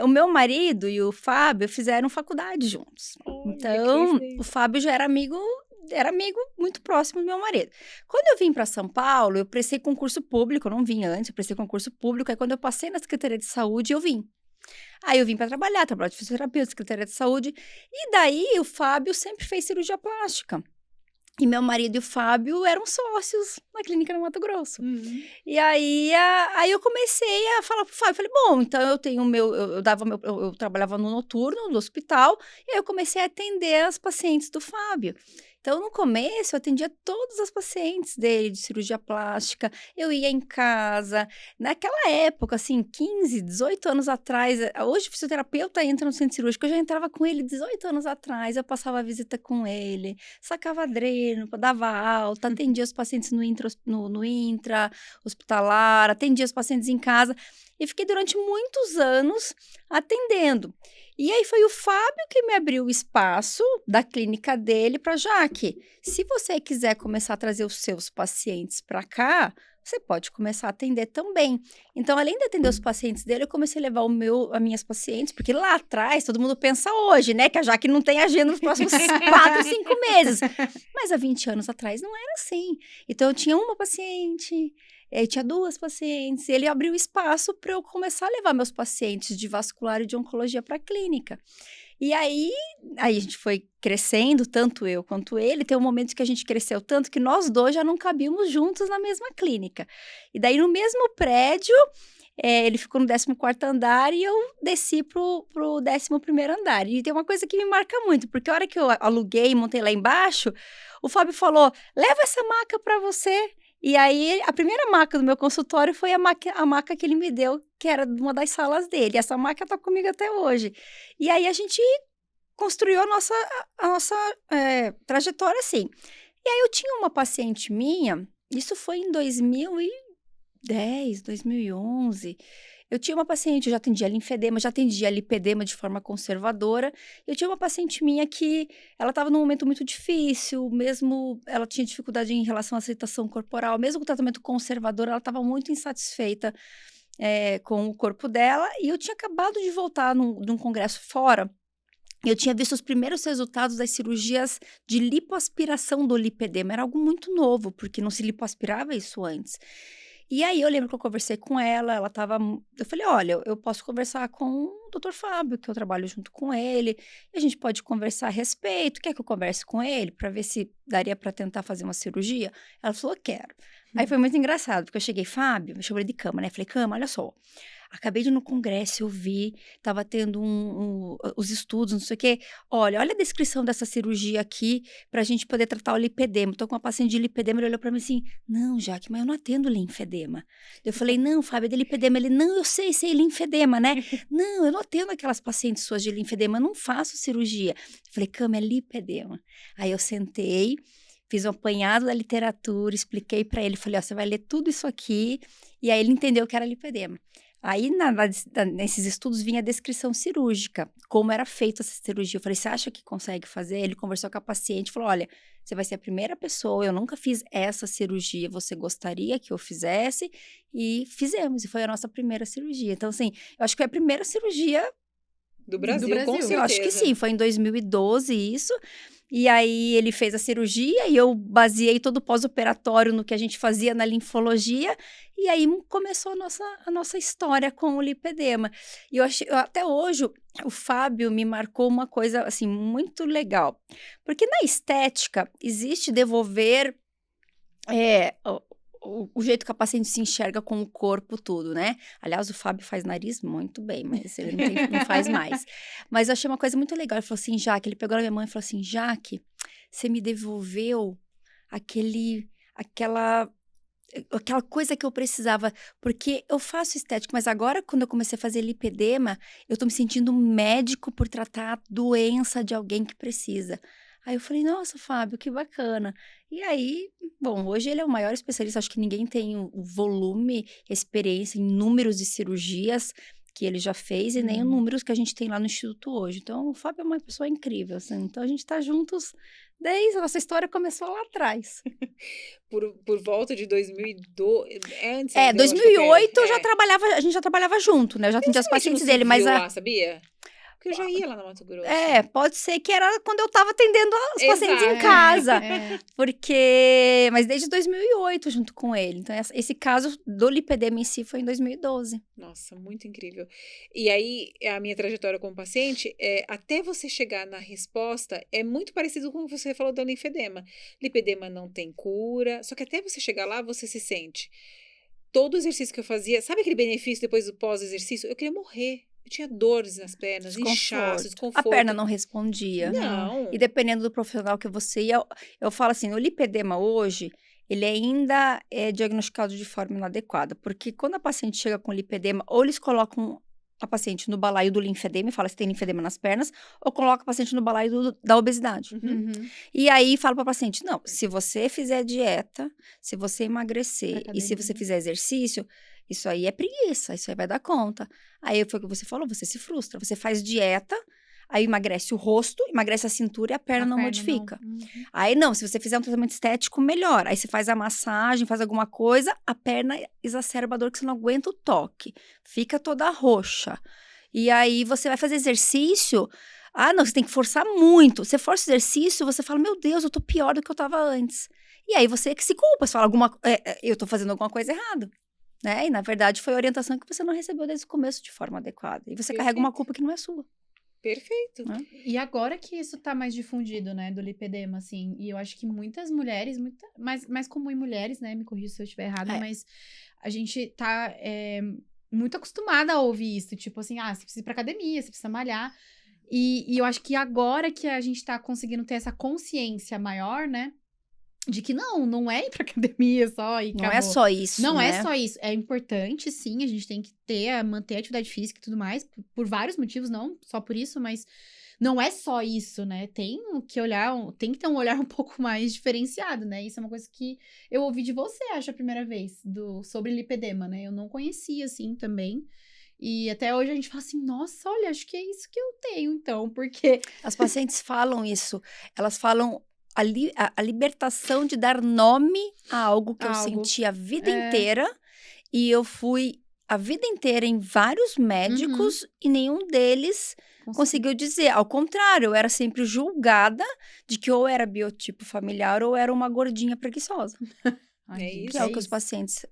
O meu marido e o Fábio fizeram faculdade juntos. Olha, então, o Fábio já era amigo muito próximo do meu marido. Quando eu vim para São Paulo, eu prestei concurso público, eu não vim antes, eu prestei concurso público, aí quando eu passei na Secretaria de Saúde, eu vim. Aí eu vim para trabalhar de fisioterapeuta, Secretaria de Saúde, e daí o Fábio sempre fez cirurgia plástica. E meu marido e o Fábio eram sócios na clínica no Mato Grosso. E aí eu comecei a falar pro Fábio, falei, bom, então eu tenho eu trabalhava no noturno, no hospital, e aí eu comecei a atender as pacientes do Fábio. Então, no começo, eu atendia todas as pacientes dele de cirurgia plástica, eu ia em casa. Naquela época, assim, 15, 18 anos atrás, hoje o fisioterapeuta entra no centro cirúrgico, eu já entrava com ele 18 anos atrás, eu passava a visita com ele, sacava dreno, dava alta, atendia os pacientes no intra hospitalar, atendia os pacientes em casa, e fiquei durante muitos anos atendendo. E aí foi o Fábio que me abriu o espaço da clínica dele para Jaque. Se você quiser começar a trazer os seus pacientes para cá, você pode começar a atender também. Então, além de atender os pacientes dele, eu comecei a levar as minhas pacientes, porque lá atrás, todo mundo pensa hoje, né? Que a Jaque não tem agenda nos próximos 4, 5 meses. Mas há 20 anos atrás não era assim. Então, eu tinha uma paciente... tinha 2 pacientes, ele abriu espaço para eu começar a levar meus pacientes de vascular e de oncologia para a clínica. E aí a gente foi crescendo, tanto eu quanto ele, tem um momento que a gente cresceu tanto que nós dois já não cabíamos juntos na mesma clínica. E daí no mesmo prédio, ele ficou no 14º andar e eu desci pro 11º andar. E tem uma coisa que me marca muito, porque a hora que eu aluguei e montei lá embaixo, o Fábio falou, leva essa maca para você. E aí, a primeira maca do meu consultório foi a maca que ele me deu, que era de uma das salas dele. Essa maca tá comigo até hoje. E aí, a gente construiu a nossa trajetória assim. E aí, eu tinha uma paciente minha, isso foi em 2010, 2011... Eu tinha uma paciente, eu já atendia linfedema, já atendia lipedema de forma conservadora. Eu tinha uma paciente minha que ela estava num momento muito difícil, mesmo ela tinha dificuldade em relação à aceitação corporal, mesmo com o tratamento conservador, ela estava muito insatisfeita com o corpo dela. E eu tinha acabado de voltar num congresso fora. Eu tinha visto os primeiros resultados das cirurgias de lipoaspiração do lipedema. Era algo muito novo, porque não se lipoaspirava isso antes. E aí, eu lembro que eu conversei com ela, eu falei, olha, eu posso conversar com o Dr. Fábio, que eu trabalho junto com ele, e a gente pode conversar a respeito, quer que eu converse com ele, para ver se daria para tentar fazer uma cirurgia? Ela falou, quero. Aí foi muito engraçado, porque eu cheguei, Fábio, me chamei de cama, né? Falei, cama, olha só, acabei de ir no congresso, eu vi, tava tendo os estudos, não sei o quê. Olha a descrição dessa cirurgia aqui pra gente poder tratar o lipedema. Tô com uma paciente de lipedema, ele olhou pra mim assim, não, Jaque, mas eu não atendo linfedema. Eu falei, não, Fábio, é de lipedema. Ele, não, eu sei, linfedema, né? Não, eu não atendo aquelas pacientes suas de linfedema, eu não faço cirurgia. Eu falei, Cami, é lipedema. Aí eu sentei, fiz um apanhado da literatura, expliquei pra ele, falei, ó, você vai ler tudo isso aqui, e aí ele entendeu que era lipedema. Aí, nesses estudos, vinha a descrição cirúrgica, como era feita essa cirurgia. Eu falei, você acha que consegue fazer? Ele conversou com a paciente, falou, olha, você vai ser a primeira pessoa, eu nunca fiz essa cirurgia, você gostaria que eu fizesse? E fizemos, e foi a nossa primeira cirurgia. Então, assim, eu acho que foi a primeira cirurgia do Brasil, com certeza. Eu acho que sim, foi em 2012 isso. E aí ele fez a cirurgia e eu baseei todo o pós-operatório no que a gente fazia na linfologia. E aí começou a nossa história com o lipedema. E até hoje, o Fábio me marcou uma coisa, assim, muito legal. Porque na estética, existe devolver o jeito que a paciente se enxerga com o corpo tudo, né? Aliás, o Fábio faz nariz muito bem, mas ele não faz mais. Mas eu achei uma coisa muito legal. Ele falou assim, Jaque, ele pegou na minha mão e falou assim, Jaque, você me devolveu aquela coisa que eu precisava, porque eu faço estética, mas agora quando eu comecei a fazer lipedema, eu tô me sentindo médico por tratar a doença de alguém que precisa. Aí eu falei, nossa, Fábio, que bacana. E aí, bom, hoje ele é o maior especialista, acho que ninguém tem o volume, experiência em números de cirurgias que ele já fez e nem os números que a gente tem lá no Instituto hoje. Então, o Fábio é uma pessoa incrível, assim. Então, a gente tá juntos desde a nossa história começou lá atrás. Por volta de 2002, antes... 2008 a gente já trabalhava junto, né? Eu já atendia as pacientes dele, mas... lá, sabia? Porque eu já ia lá na Mato Grosso. Pode ser que era quando eu tava atendendo os pacientes em casa. Porque... Mas desde 2008, junto com ele. Então, esse caso do lipedema em si foi em 2012. Nossa, muito incrível. E aí, a minha trajetória como paciente, até você chegar na resposta, é muito parecido com o que você falou do linfedema. Lipedema não tem cura, só que até você chegar lá, você se sente. Todo exercício que eu fazia, sabe aquele benefício depois do pós-exercício? Eu queria morrer. Eu tinha dores nas pernas, inchaço, desconforto. A perna não respondia. Não. E dependendo do profissional que você ia, eu falo assim, o lipedema hoje, ele ainda é diagnosticado de forma inadequada. Porque quando a paciente chega com lipedema, ou eles colocam a paciente no balaio do linfedema e fala se tem linfedema nas pernas, ou coloca a paciente no balaio da obesidade. E aí fala para a paciente, não, se você fizer dieta, se você emagrecer e se você fizer exercício, isso aí é preguiça, isso aí vai dar conta. Aí foi o que você falou, você se frustra, você faz dieta, aí emagrece o rosto, emagrece a cintura e a perna não modifica. Aí não, se você fizer um tratamento estético, melhor. Aí você faz a massagem, faz alguma coisa, a perna exacerba a dor que você não aguenta o toque. Fica toda roxa. E aí você vai fazer exercício, não, você tem que forçar muito. Você força o exercício, você fala, meu Deus, eu tô pior do que eu tava antes. E aí você que se culpa, você fala, eu tô fazendo alguma coisa errada. Né? E na verdade foi a orientação que você não recebeu desde o começo de forma adequada. E você carrega uma culpa que não é sua. Perfeito. E agora que isso tá mais difundido, né, do lipedema, assim, e eu acho que muitas mulheres, mais comum em mulheres, né, me corrija se eu estiver errada, mas a gente tá muito acostumada a ouvir isso, tipo assim, você precisa ir pra academia, você precisa malhar, e eu acho que agora que a gente tá conseguindo ter essa consciência maior, né, de que não é ir pra academia só e acabou. Não é só isso, Não né? é só isso. É importante, sim, a gente tem que manter a atividade física e tudo mais, por vários motivos, não só por isso, mas não é só isso, né? Tem que ter um olhar um pouco mais diferenciado, né? Isso é uma coisa que eu ouvi de você, acho, a primeira vez, sobre lipedema, né? Eu não conhecia, assim, também. E até hoje a gente fala assim, nossa, olha, acho que é isso que eu tenho, então, porque... As pacientes falam isso, elas falam a libertação de dar nome a algo que eu senti a vida inteira, e eu fui a vida inteira em vários médicos e nenhum deles conseguiu dizer. Ao contrário, eu era sempre julgada de que ou era biotipo familiar ou era uma gordinha preguiçosa. Que é o que os pacientes,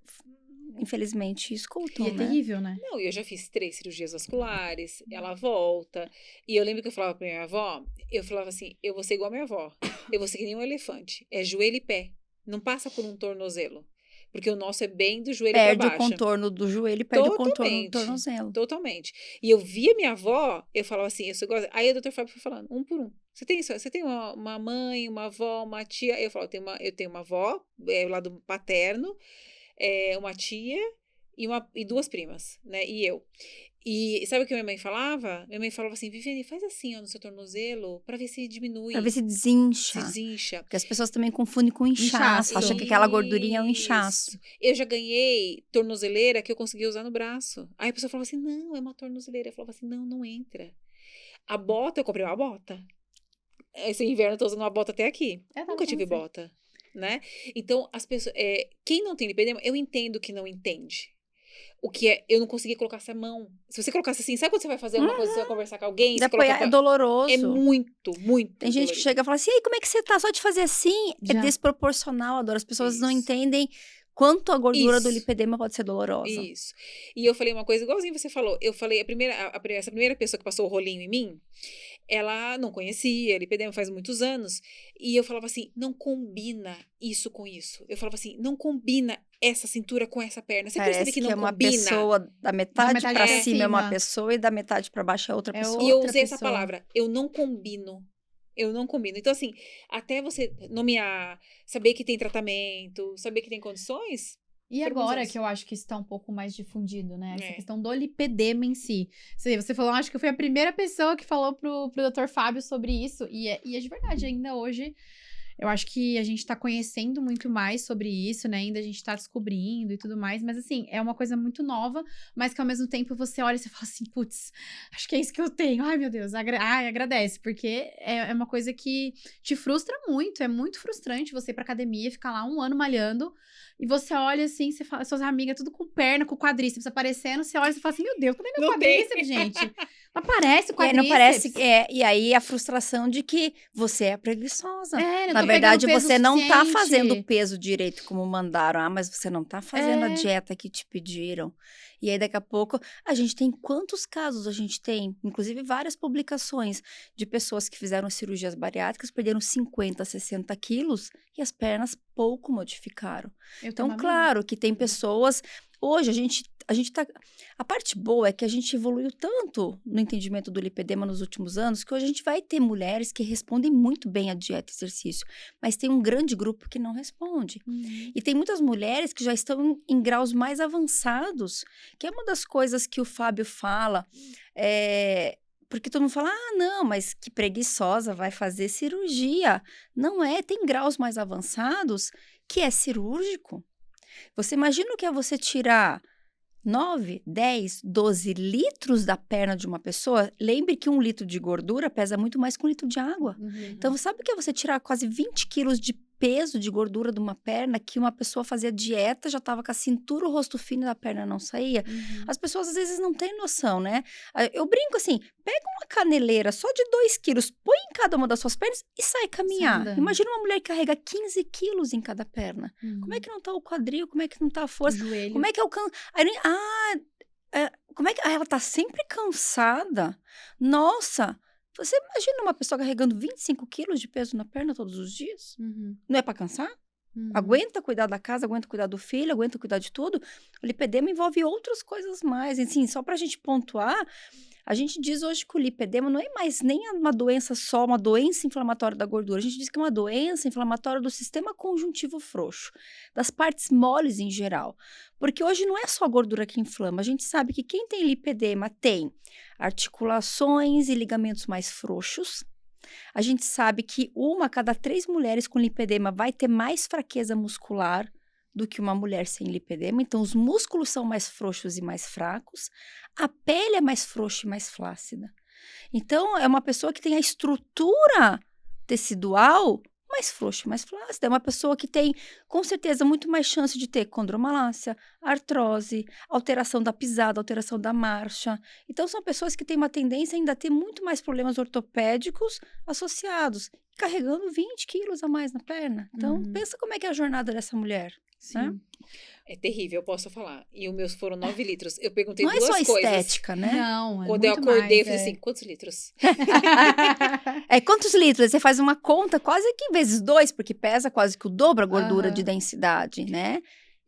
infelizmente, escutam, E é terrível, né? Não, eu já fiz 3 cirurgias vasculares, ela volta. E eu lembro que eu falava pra minha avó, eu falava assim, eu vou ser igual a minha avó. Eu vou ser que nem um elefante. É joelho e pé. Não passa por um tornozelo. Porque o nosso é bem do joelho pra Perde baixo. o contorno do joelho e perde o contorno do tornozelo. Totalmente. E eu via minha avó, eu falava assim, eu sou igual. Aí o Dr. Fábio foi falando, um por um. Você tem uma mãe, uma avó, uma tia? Eu falo, eu tenho uma avó, o lado paterno, uma tia e 2 primas, né? E eu. E sabe o que minha mãe falava? Minha mãe falava assim, Viviane, faz assim, ó, no seu tornozelo, pra ver se diminui. Pra ver se desincha. Se desincha. Porque as pessoas também confundem com inchaço. Acham que aquela gordurinha é um inchaço. Eu já ganhei tornozeleira que eu consegui usar no braço. Aí a pessoa falava assim, não, é uma tornozeleira. Eu falava assim, não entra. A bota, eu comprei uma bota. Esse inverno eu tô usando uma bota até aqui. Nunca tive bota, né? Então, as pessoas... quem não tem lipedema, eu entendo que não entende. O que é, eu não conseguia colocar essa mão. Se você colocasse assim, sabe quando você vai fazer uma coisa, você vai conversar com alguém? Você É doloroso. É muito Tem gente que chega e fala assim, e aí, como é que você tá? Só de fazer assim, é desproporcional a dor. As pessoas não entendem quanto a gordura do lipedema pode ser dolorosa. Isso. E eu falei uma coisa igualzinho você falou. Eu falei, essa primeira pessoa que passou o rolinho em mim, ela não conhecia lipedema faz muitos anos. E eu falava assim, não combina isso com isso. Eu falava assim, não combina essa cintura com essa perna. Você percebe que não combina? Parece que é uma pessoa, da metade pra cima é uma pessoa e da metade pra baixo é outra pessoa. E eu usei essa palavra, eu não combino. Eu não combino. Então, assim, até você nomear, saber que tem tratamento, saber que tem condições... E agora que eu acho que isso tá um pouco mais difundido, né? Essa questão do lipedema em si. Você falou, acho que eu fui a primeira pessoa que falou pro Dr. Fábio sobre isso. E é de verdade, ainda hoje... Eu acho que a gente tá conhecendo muito mais sobre isso, né? Ainda a gente tá descobrindo e tudo mais. Mas, assim, é uma coisa muito nova, mas que ao mesmo tempo você olha e você fala assim, putz, acho que é isso que eu tenho. Ai, meu Deus, agradece. Porque é uma coisa que te frustra muito. É muito frustrante você ir pra academia, ficar lá 1 ano malhando, e você olha assim, você fala, suas amigas tudo com perna, com quadríceps aparecendo, você olha e você fala assim, meu Deus, cadê meu quadríceps, gente? Não aparece o quadríceps. Não parece, e aí a frustração de que você é preguiçosa. Na verdade, você não tá fazendo o peso direito como mandaram. Mas você não tá fazendo a dieta que te pediram. E aí, daqui a pouco, a gente tem quantos casos a gente tem? Inclusive, várias publicações de pessoas que fizeram cirurgias bariátricas, perderam 50, 60 quilos e as pernas pouco modificaram. Então, claro que tem pessoas... Hoje, a gente tá... A parte boa é que a gente evoluiu tanto no entendimento do lipedema nos últimos anos, que hoje a gente vai ter mulheres que respondem muito bem à dieta e exercício, mas tem um grande grupo que não responde. E tem muitas mulheres que já estão em graus mais avançados, que é uma das coisas que o Fábio fala, porque todo mundo fala, não, mas que preguiçosa, vai fazer cirurgia. Não é, tem graus mais avançados que é cirúrgico. Você imagina o que é você tirar 9, 10, 12 litros da perna de uma pessoa? Lembre que 1 litro de gordura pesa muito mais que 1 litro de água. Então, sabe o que é você tirar quase 20 quilos de peso de gordura de uma perna, que uma pessoa fazia dieta, já estava com a cintura, o rosto fino e a perna não saía? As pessoas, às vezes, não têm noção, né? Eu brinco assim, pega uma caneleira só de 2 quilos, põe em cada uma das suas pernas e sai caminhar. Imagina uma mulher que carrega 15 quilos em cada perna. Como é que não tá o quadril? Como é que não tá a força? O joelho. Como é que é o como é que ela tá sempre cansada? Nossa! Você imagina uma pessoa carregando 25 quilos de peso na perna todos os dias? Não é para cansar? Aguenta cuidar da casa, aguenta cuidar do filho, aguenta cuidar de tudo. O lipedema envolve outras coisas mais. Assim, só para a gente pontuar, a gente diz hoje que o lipedema não é mais nem uma doença só, uma doença inflamatória da gordura. A gente diz que é uma doença inflamatória do sistema conjuntivo frouxo, das partes moles em geral. Porque hoje não é só a gordura que inflama. A gente sabe que quem tem lipedema tem articulações e ligamentos mais frouxos. A gente sabe que 1 a cada 3 mulheres com lipedema vai ter mais fraqueza muscular do que uma mulher sem lipedema. Então, os músculos são mais frouxos e mais fracos. A pele é mais frouxa e mais flácida. Então, é uma pessoa que tem a estrutura tecidual mais frouxa e mais flácida. É uma pessoa que tem, com certeza, muito mais chance de ter condromalácia, artrose, alteração da pisada, alteração da marcha. Então, são pessoas que têm uma tendência ainda a ter muito mais problemas ortopédicos associados, carregando 20 quilos a mais na perna. Então, pensa como é que é a jornada dessa mulher. Sim. Né? É terrível, eu posso falar. E os meus foram 9 litros. Eu perguntei não 2 coisas. Não é só estética, né? Não, quando eu acordei, eu falei assim, quantos litros? Quantos litros? Você faz uma conta quase que vezes 2, porque pesa quase que o dobro a gordura de densidade, né?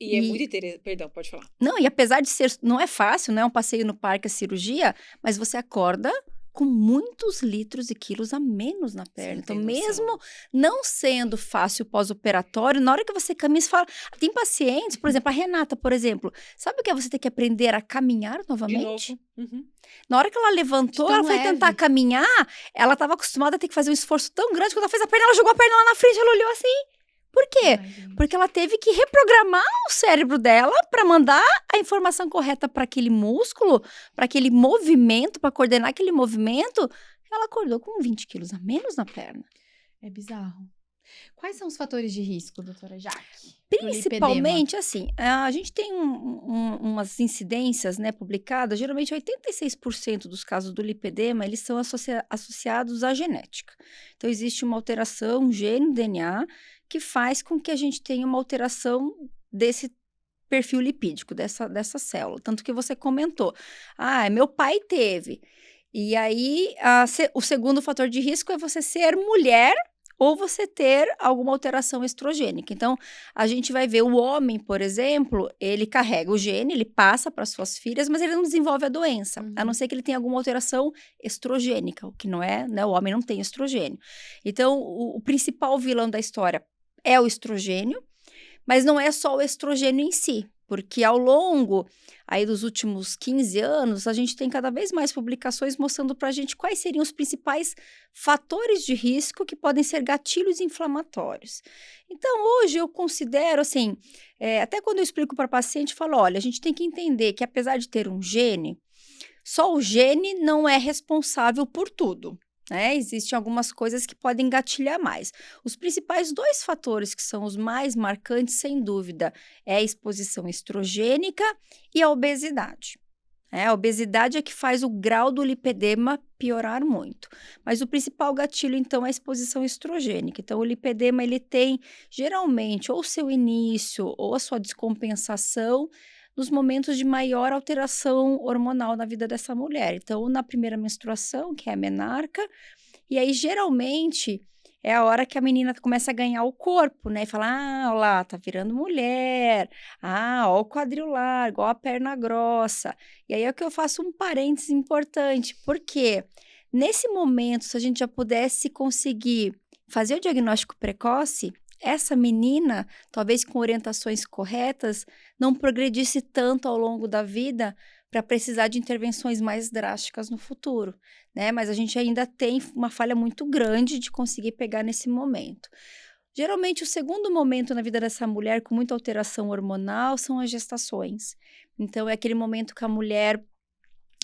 E é muito interessante. Perdão, pode falar. Não, e apesar de ser, não é fácil, não é um passeio no parque, a cirurgia, mas você acorda com muitos litros e quilos a menos na perna. Então, mesmo não sendo fácil pós-operatório, na hora que você caminha, você fala... Tem pacientes, por exemplo, a Renata, por exemplo, sabe o que é você ter que aprender a caminhar novamente? De novo. Na hora que ela levantou, ela foi tentar caminhar, ela estava acostumada a ter que fazer um esforço tão grande, quando ela fez a perna, ela jogou a perna lá na frente, ela olhou assim... Por quê? Porque ela teve que reprogramar o cérebro dela para mandar a informação correta para aquele músculo, para aquele movimento, para coordenar aquele movimento. Ela acordou com 20 quilos a menos na perna. É bizarro. Quais são os fatores de risco, doutora Jaque? Principalmente, assim, a gente tem umas incidências, né, publicadas, geralmente 86% dos casos do lipedema, eles são associados à genética. Então, existe uma alteração, um gene, DNA, que faz com que a gente tenha uma alteração desse perfil lipídico, dessa célula. Tanto que você comentou, meu pai teve. E aí, o segundo fator de risco é você ser mulher ou você ter alguma alteração estrogênica. Então, a gente vai ver o homem, por exemplo, ele carrega o gene, ele passa para suas filhas, mas ele não desenvolve a doença, a não ser que ele tenha alguma alteração estrogênica, o que não é, né? O homem não tem estrogênio. Então, o principal vilão da história é o estrogênio, mas não é só o estrogênio em si, porque ao longo aí dos últimos 15 anos, a gente tem cada vez mais publicações mostrando para a gente quais seriam os principais fatores de risco que podem ser gatilhos inflamatórios. Então, hoje eu considero, assim, até quando eu explico para paciente, eu falo, olha, a gente tem que entender que apesar de ter um gene, só o gene não é responsável por tudo. Existem algumas coisas que podem gatilhar mais. Os principais 2 fatores que são os mais marcantes, sem dúvida, é a exposição estrogênica e a obesidade. A obesidade é que faz o grau do lipedema piorar muito. Mas o principal gatilho, então, é a exposição estrogênica. Então, o lipedema, ele tem, geralmente, ou seu início ou a sua descompensação nos momentos de maior alteração hormonal na vida dessa mulher. Então, na primeira menstruação, que é a menarca, e aí, geralmente, é a hora que a menina começa a ganhar o corpo, né? E fala, olha lá, tá virando mulher. Ó o quadril largo, ó a perna grossa. E aí é que eu faço um parênteses importante, porque nesse momento, se a gente já pudesse conseguir fazer o diagnóstico precoce, essa menina, talvez com orientações corretas, não progredisse tanto ao longo da vida para precisar de intervenções mais drásticas no futuro, né? Mas a gente ainda tem uma falha muito grande de conseguir pegar nesse momento. Geralmente, o segundo momento na vida dessa mulher com muita alteração hormonal são as gestações. Então, é aquele momento que a mulher,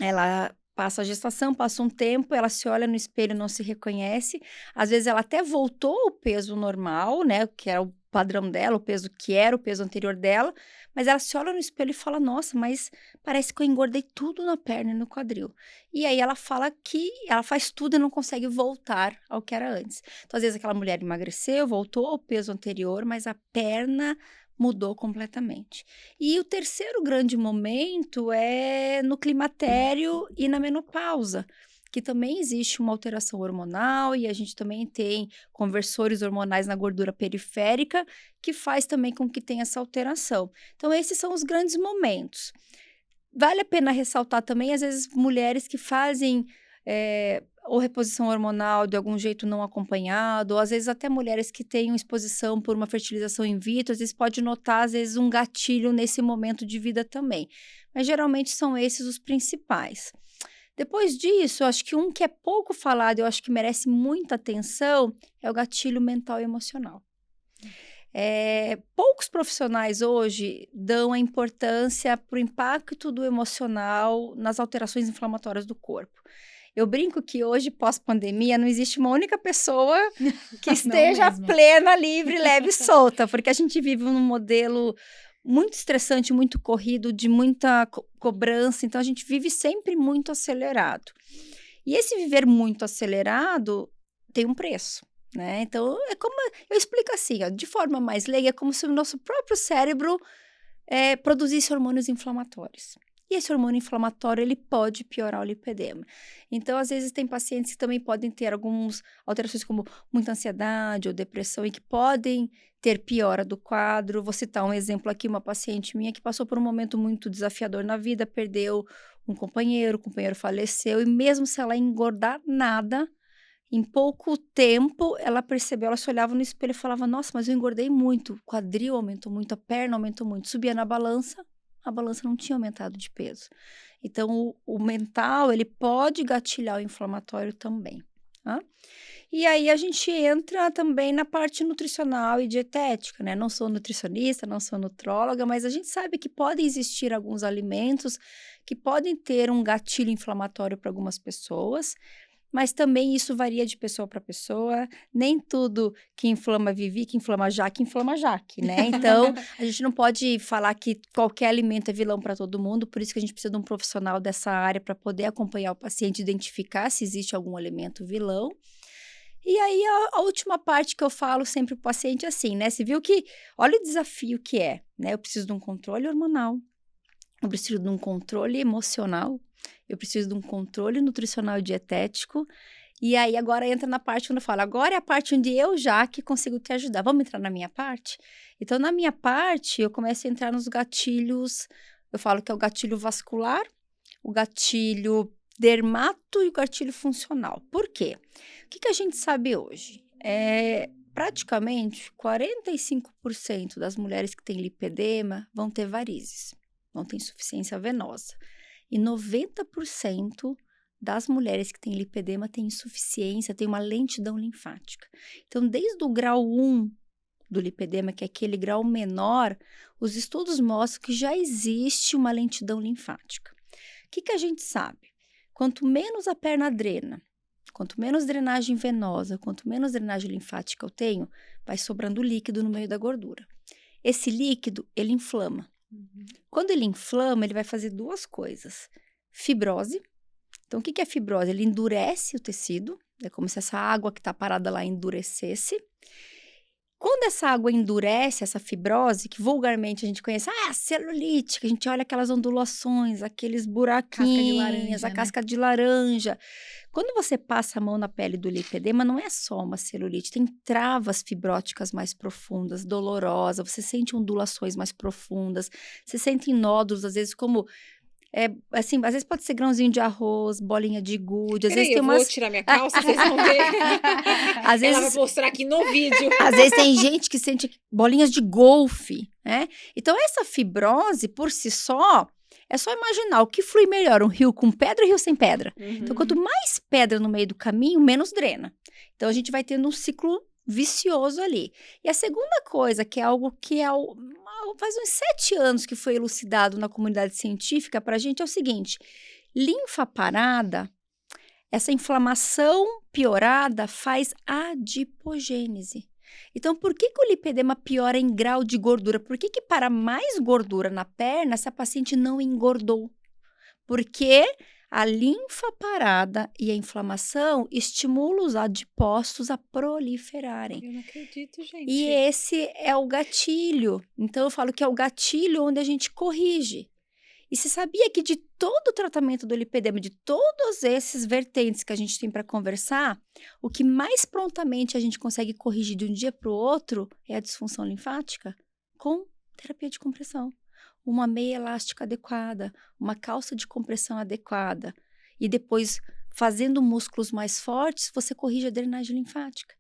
ela passa a gestação, passa um tempo, ela se olha no espelho e não se reconhece. Às vezes, ela até voltou ao peso normal, né? Que era o padrão dela, o peso que era o peso anterior dela. Mas ela se olha no espelho e fala, nossa, mas parece que eu engordei tudo na perna e no quadril. E aí, ela fala que ela faz tudo e não consegue voltar ao que era antes. Então, às vezes, aquela mulher emagreceu, voltou ao peso anterior, mas a perna mudou completamente. E o terceiro grande momento é no climatério e na menopausa, que também existe uma alteração hormonal e a gente também tem conversores hormonais na gordura periférica que faz também com que tenha essa alteração. Então, esses são os grandes momentos. Vale a pena ressaltar também, às vezes, mulheres que fazem ou reposição hormonal de algum jeito não acompanhado, ou às vezes até mulheres que têm exposição por uma fertilização in vitro, às vezes pode notar, às vezes, um gatilho nesse momento de vida também. Mas geralmente são esses os principais. Depois disso, eu acho que um que é pouco falado, eu acho que merece muita atenção, é o gatilho mental e emocional. Poucos profissionais hoje dão a importância para o impacto do emocional nas alterações inflamatórias do corpo. Eu brinco que hoje, pós-pandemia, não existe uma única pessoa que esteja plena, livre, leve e solta, porque a gente vive num modelo muito estressante, muito corrido, de muita cobrança, então a gente vive sempre muito acelerado. E esse viver muito acelerado tem um preço, né? Então, é como, eu explico assim, de forma mais leiga, é como se o nosso próprio cérebro produzisse hormônios inflamatórios. E esse hormônio inflamatório, ele pode piorar o lipedema. Então, às vezes, tem pacientes que também podem ter algumas alterações como muita ansiedade ou depressão e que podem ter piora do quadro. Vou citar um exemplo aqui, uma paciente minha que passou por um momento muito desafiador na vida, perdeu um companheiro, o companheiro faleceu e mesmo se ela engordar nada, em pouco tempo, ela percebeu, ela se olhava no espelho e falava, nossa, mas eu engordei muito, o quadril aumentou muito, a perna aumentou muito. Subia na balança, a balança não tinha aumentado de peso. Então, o mental, ele pode gatilhar o inflamatório também. Tá? E aí, a gente entra também na parte nutricional e dietética, né? Não sou nutricionista, não sou nutróloga, mas a gente sabe que podem existir alguns alimentos que podem ter um gatilho inflamatório para algumas pessoas, mas também isso varia de pessoa para pessoa. Nem tudo que inflama Vivi, que inflama Jaque, né? Então, a gente não pode falar que qualquer alimento é vilão para todo mundo, por isso que a gente precisa de um profissional dessa área para poder acompanhar o paciente, identificar se existe algum alimento vilão. E aí, a última parte que eu falo sempre para o paciente é assim, né? Você viu que, olha o desafio que é, né? Eu preciso de um controle hormonal, eu preciso de um controle emocional, eu preciso de um controle nutricional e dietético. E aí, agora entra na parte onde eu falo, agora é a parte onde eu, Jaque, consigo te ajudar. Vamos entrar na minha parte? Então, na minha parte, eu começo a entrar nos gatilhos, eu falo que é o gatilho vascular, o gatilho dermato e o gatilho funcional. Por quê? O que a gente sabe hoje? Praticamente 45% das mulheres que têm lipedema vão ter varizes, vão ter insuficiência venosa. E 90% das mulheres que têm lipedema têm insuficiência, têm uma lentidão linfática. Então, desde o grau 1 do lipedema, que é aquele grau menor, os estudos mostram que já existe uma lentidão linfática. O que a gente sabe? Quanto menos a perna drena, quanto menos drenagem venosa, quanto menos drenagem linfática eu tenho, vai sobrando líquido no meio da gordura. Esse líquido, ele inflama. Quando ele inflama, ele vai fazer duas coisas. Fibrose. Então, o que é fibrose? Ele endurece o tecido. É como se essa água que está parada lá endurecesse. Quando essa água endurece, essa fibrose, que vulgarmente a gente conhece, celulite, que a gente olha aquelas ondulações, aqueles buraquinhos, a casca de laranja. Quando você passa a mão na pele do lipedema, não é só uma celulite, tem travas fibróticas mais profundas, dolorosas, você sente ondulações mais profundas, você sente nódulos, às vezes como... assim, às vezes pode ser grãozinho de arroz, bolinha de gude, às vezes tem vou tirar minha calça, vocês vão ver. Às vezes... Ela vai mostrar aqui no vídeo. Às vezes tem gente que sente bolinhas de golfe, né? Então, essa fibrose, por si só, é só imaginar o que flui melhor, um rio com pedra e um rio sem pedra. Então, quanto mais pedra no meio do caminho, menos drena. Então, a gente vai tendo um ciclo vicioso ali. E a segunda coisa, que é algo que faz uns 7 anos que foi elucidado na comunidade científica para a gente, é o seguinte: linfa parada, essa inflamação piorada faz adipogênese. Então, por que o lipedema piora em grau de gordura? Por que para mais gordura na perna, essa paciente não engordou? Porque a linfa parada e a inflamação estimulam os adipócitos a proliferarem. Eu não acredito, gente. E esse é o gatilho. Então, eu falo que é o gatilho onde a gente corrige. E você sabia que de todo o tratamento do lipedema, de todos esses vertentes que a gente tem para conversar, o que mais prontamente a gente consegue corrigir de um dia para o outro é a disfunção linfática com terapia de compressão. Uma meia elástica adequada, uma calça de compressão adequada. E depois, fazendo músculos mais fortes, você corrige a drenagem linfática.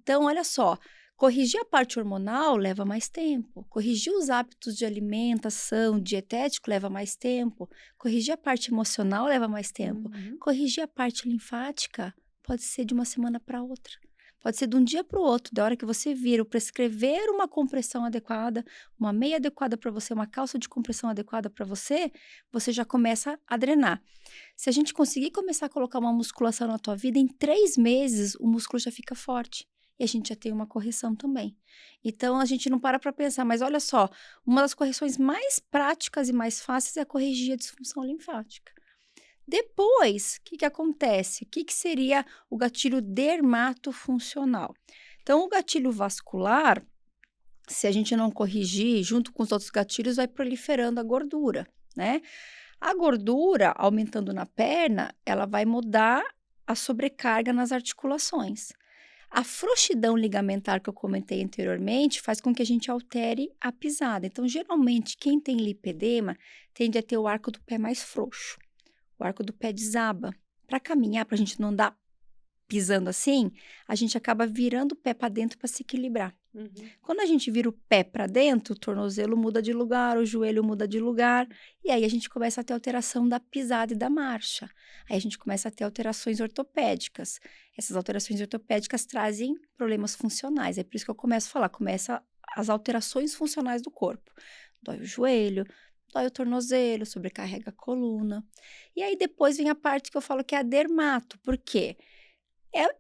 Então, olha só, corrigir a parte hormonal leva mais tempo. Corrigir os hábitos de alimentação, dietético, leva mais tempo. Corrigir a parte emocional leva mais tempo. Corrigir a parte linfática pode ser de uma semana para outra. Pode ser de um dia para o outro, da hora que você vir, prescrever uma compressão adequada, uma meia adequada para você, uma calça de compressão adequada para você, você já começa a drenar. Se a gente conseguir começar a colocar uma musculação na tua vida, em 3 meses o músculo já fica forte. E a gente já tem uma correção também. Então, a gente não para pensar, mas olha só, uma das correções mais práticas e mais fáceis é corrigir a disfunção linfática. Depois, o que acontece? O que seria o gatilho dermatofuncional? Então, o gatilho vascular, se a gente não corrigir, junto com os outros gatilhos, vai proliferando a gordura, né? A gordura, aumentando na perna, ela vai mudar a sobrecarga nas articulações. A frouxidão ligamentar que eu comentei anteriormente faz com que a gente altere a pisada. Então, geralmente, quem tem lipedema tende a ter o arco do pé mais frouxo. O arco do pé desaba. Para caminhar, para a gente não andar pisando assim, a gente acaba virando o pé para dentro para se equilibrar. Quando a gente vira o pé para dentro, o tornozelo muda de lugar, o joelho muda de lugar, e aí a gente começa a ter alteração da pisada e da marcha. Aí a gente começa a ter alterações ortopédicas. Essas alterações ortopédicas trazem problemas funcionais. É por isso que eu começo a falar, começa as alterações funcionais do corpo. Dói o joelho, dói o tornozelo, sobrecarrega a coluna. E aí depois vem a parte que eu falo que é a dermato. Por quê?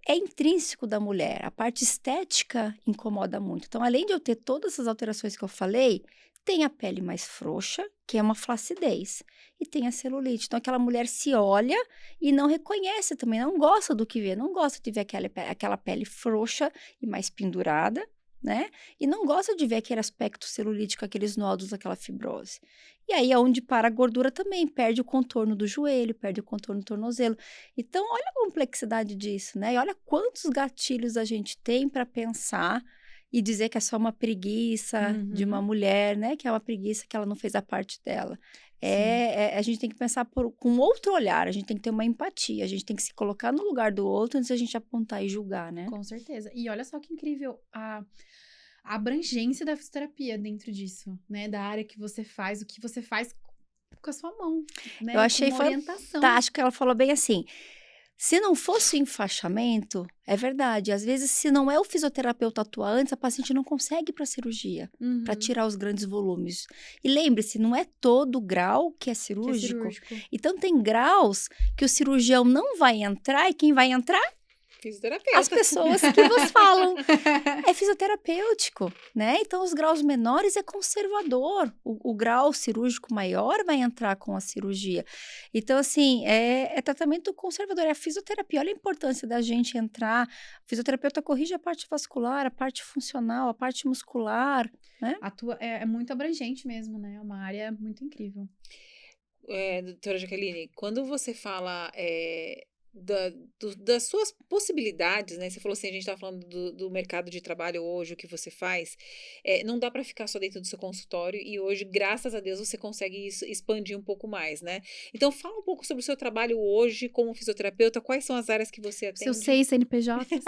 É intrínseco da mulher, a parte estética incomoda muito. Então, além de eu ter todas essas alterações que eu falei, tem a pele mais frouxa, que é uma flacidez, e tem a celulite. Então, aquela mulher se olha e não reconhece também, não gosta do que vê, não gosta de ver aquela pele frouxa e mais pendurada, né? E não gosta de ver aquele aspecto celulítico, aqueles nódulos, aquela fibrose. E aí, onde para a gordura também, perde o contorno do joelho, perde o contorno do tornozelo. Então, olha a complexidade disso, né? E olha quantos gatilhos a gente tem para pensar e dizer que é só uma preguiça de uma mulher, né? Que é uma preguiça que ela não fez a parte dela. A gente tem que pensar com outro olhar, a gente tem que ter uma empatia, a gente tem que se colocar no lugar do outro antes de a gente apontar e julgar, né? Com certeza. E olha só que incrível a abrangência da fisioterapia dentro disso, né? Da área que você faz, o que você faz com a sua mão, né? Eu achei fantástico. Ela falou bem assim, se não fosse o enfaixamento, é verdade, às vezes se não é o fisioterapeuta atuar antes, a paciente não consegue ir para cirurgia, para tirar os grandes volumes. E lembre-se, não é todo grau que é cirúrgico. Então tem graus que o cirurgião não vai entrar e quem vai entrar? Fisioterapeuta. As pessoas que vos falam. É fisioterapêutico, né? Então, os graus menores é conservador. O grau cirúrgico maior vai entrar com a cirurgia. Então, assim, é tratamento conservador, é a fisioterapia. Olha a importância da gente entrar. O fisioterapeuta corrige a parte vascular, a parte funcional, a parte muscular, né? É muito abrangente mesmo, né? É uma área muito incrível. Doutora Jaqueline, quando você fala... das suas possibilidades, né? Você falou assim, a gente tá falando do mercado de trabalho hoje, o que você faz, não dá para ficar só dentro do seu consultório e hoje, graças a Deus, você consegue expandir um pouco mais, né? Então, fala um pouco sobre o seu trabalho hoje como fisioterapeuta, quais são as áreas que você atende? Seus 6 CNPJs.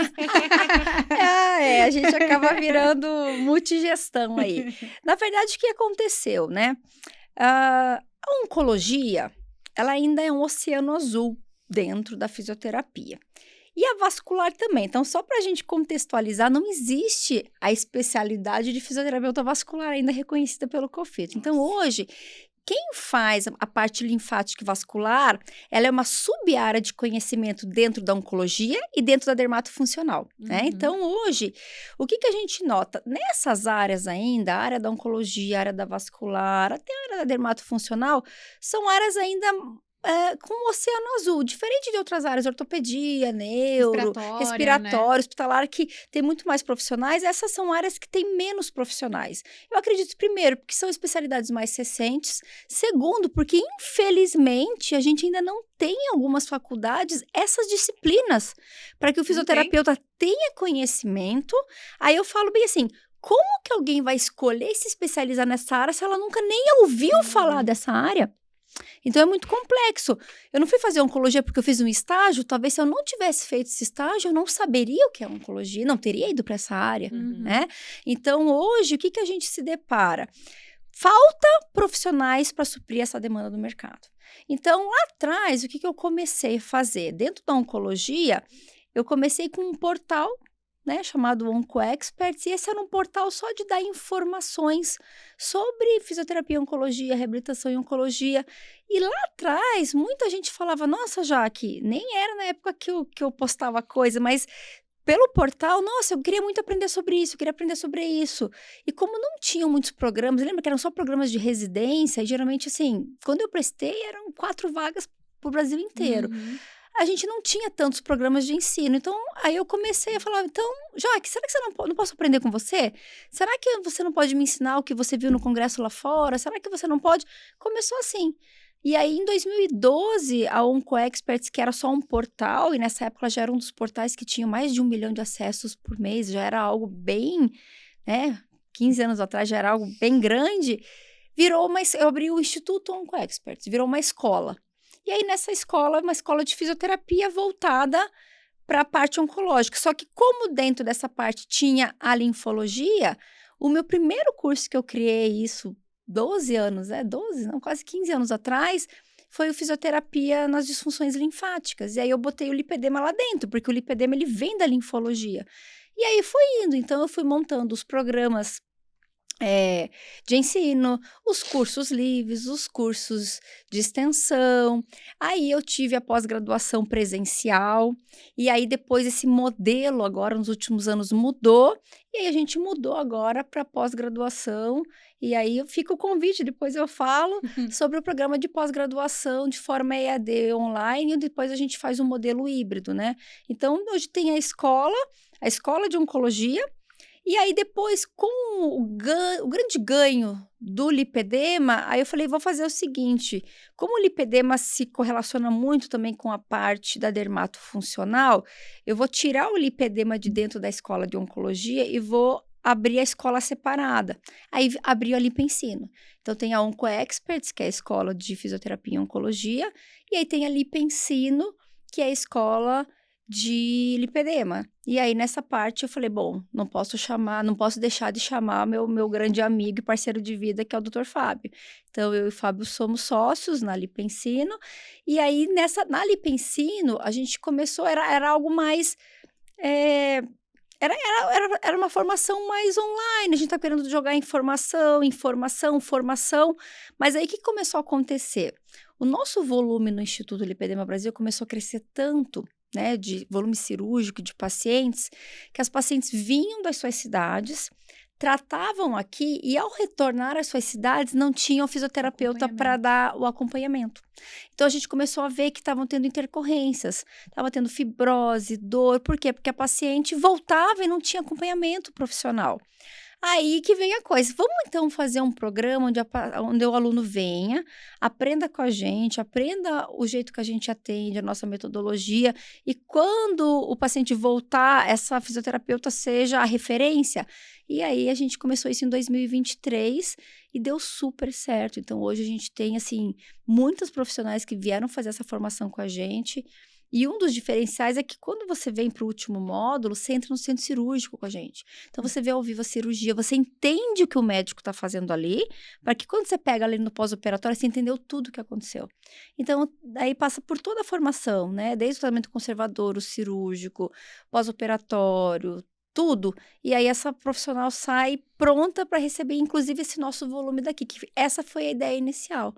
A gente acaba virando multigestão aí. Na verdade, o que aconteceu, né? A oncologia, ela ainda é um oceano azul dentro da fisioterapia. E a vascular também. Então, só para a gente contextualizar, não existe a especialidade de fisioterapeuta vascular ainda reconhecida pelo COFIT. Então, hoje, quem faz a parte linfática e vascular, ela é uma sub-área de conhecimento dentro da oncologia e dentro da dermatofuncional, né? Então, hoje, o que a gente nota? Nessas áreas ainda, a área da oncologia, a área da vascular, até a área da dermatofuncional, são áreas ainda... com o oceano azul, diferente de outras áreas, ortopedia, neuro, respiratório, né? Hospitalar, que tem muito mais profissionais, essas são áreas que têm menos profissionais. Eu acredito, primeiro, porque são especialidades mais recentes, segundo, porque, infelizmente, a gente ainda não tem em algumas faculdades essas disciplinas, para que o fisioterapeuta tenha conhecimento. Aí eu falo bem assim, como que alguém vai escolher se especializar nessa área se ela nunca nem ouviu falar dessa área? Então, é muito complexo. Eu não fui fazer oncologia porque eu fiz um estágio. Talvez se eu não tivesse feito esse estágio, eu não saberia o que é oncologia, não teria ido para essa área, né? Então, hoje, o que a gente se depara? Falta profissionais para suprir essa demanda do mercado. Então, lá atrás, o que eu comecei a fazer? Dentro da oncologia, eu comecei com um portal, né, chamado OncoExperts, e esse era um portal só de dar informações sobre fisioterapia, oncologia, reabilitação e oncologia. E lá atrás, muita gente falava, nossa, Jaque, nem era na época que eu postava coisa, mas pelo portal, nossa, eu queria muito aprender sobre isso, eu queria aprender sobre isso. E como não tinham muitos programas, lembra que eram só programas de residência, e geralmente, assim, quando eu prestei, eram 4 vagas para o Brasil inteiro. A gente não tinha tantos programas de ensino. Então, aí eu comecei a falar, então, Jaque, será que você não posso aprender com você? Será que você não pode me ensinar o que você viu no congresso lá fora? Será que você não pode? Começou assim. E aí, em 2012, a OncoExperts, que era só um portal, e nessa época já era um dos portais que tinha mais de 1 milhão de acessos por mês, já era algo bem, né, 15 anos atrás já era algo bem grande, eu abri o Instituto OncoExperts, virou uma escola. E aí, nessa escola, uma escola de fisioterapia voltada para a parte oncológica. Só que como dentro dessa parte tinha a linfologia, o meu primeiro curso que eu criei, isso 12 anos, 12, não, quase 15 anos atrás, foi o fisioterapia nas disfunções linfáticas. E aí eu botei o lipedema lá dentro, porque o lipedema ele vem da linfologia. E aí foi indo, então eu fui montando os programas de ensino, os cursos livres, os cursos de extensão. Aí eu tive a pós-graduação presencial, e aí depois esse modelo agora nos últimos anos mudou, e aí a gente mudou agora para pós-graduação, e aí fica o convite, depois eu falo sobre o programa de pós-graduação de forma EAD online, e depois a gente faz um modelo híbrido, né? Então, hoje tem a escola de oncologia. E aí, depois, com o grande ganho do lipedema, aí eu falei, vou fazer o seguinte, como o lipedema se correlaciona muito também com a parte da dermatofuncional, eu vou tirar o lipedema de dentro da escola de oncologia e vou abrir a escola separada. Aí, abri a Lipensino. Então, tem a OncoExperts, que é a escola de fisioterapia e oncologia, e aí tem a Lipensino, que é a escola de lipedema. E aí, nessa parte, eu falei, bom, não posso deixar de chamar meu grande amigo e parceiro de vida, que é o Dr. Fábio. Então, eu e o Fábio somos sócios na Lipensino. E aí, na Lipensino, a gente começou, era algo mais... Era uma formação mais online, a gente tá querendo jogar informação, formação. Mas aí, o que começou a acontecer? O nosso volume no Instituto Lipedema Brasil começou a crescer tanto, né, de volume cirúrgico de pacientes, que as pacientes vinham das suas cidades, tratavam aqui e ao retornar às suas cidades não tinham fisioterapeuta para dar o acompanhamento. Então a gente começou a ver que estavam tendo intercorrências, estava tendo fibrose, dor, por quê? Porque a paciente voltava e não tinha acompanhamento profissional. Aí que vem a coisa, vamos então fazer um programa onde o aluno venha, aprenda com a gente, aprenda o jeito que a gente atende, a nossa metodologia, e quando o paciente voltar, essa fisioterapeuta seja a referência. E aí a gente começou isso em 2023 e deu super certo. Então hoje a gente tem, assim, muitos profissionais que vieram fazer essa formação com a gente. E um dos diferenciais é que quando você vem para o último módulo, você entra no centro cirúrgico com a gente. Então, você vê ao vivo a cirurgia, você entende o que o médico está fazendo ali, para que quando você pega ali no pós-operatório, você entendeu tudo o que aconteceu. Então, daí passa por toda a formação, né? Desde o tratamento conservador, o cirúrgico, pós-operatório, tudo. E aí, essa profissional sai pronta para receber, inclusive, esse nosso volume daqui, que essa foi a ideia inicial.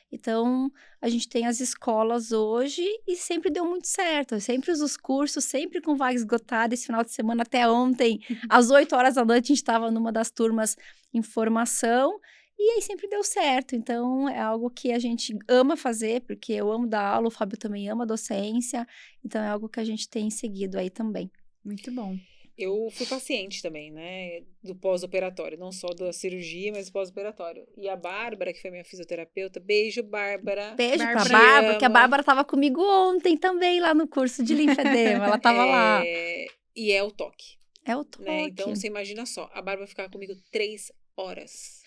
Então, a gente tem as escolas hoje e sempre deu muito certo. Sempre os cursos, sempre com vaga esgotada. Esse final de semana, até ontem, às 8 horas da noite, a gente estava numa das turmas em formação. E aí sempre deu certo. Então, é algo que a gente ama fazer, porque eu amo dar aula, o Fábio também ama a docência. Então, é algo que a gente tem seguido aí também. Muito bom. Eu fui paciente também, né, do pós-operatório, não só da cirurgia, mas do pós-operatório. E a Bárbara, que foi minha fisioterapeuta, beijo, Bárbara. Beijo pra Bárbara, porque a Bárbara estava comigo ontem também, lá no curso de linfedema, ela estava lá. E é o toque. É o toque. Né? Então, você imagina só, a Bárbara ficava comigo 3 horas.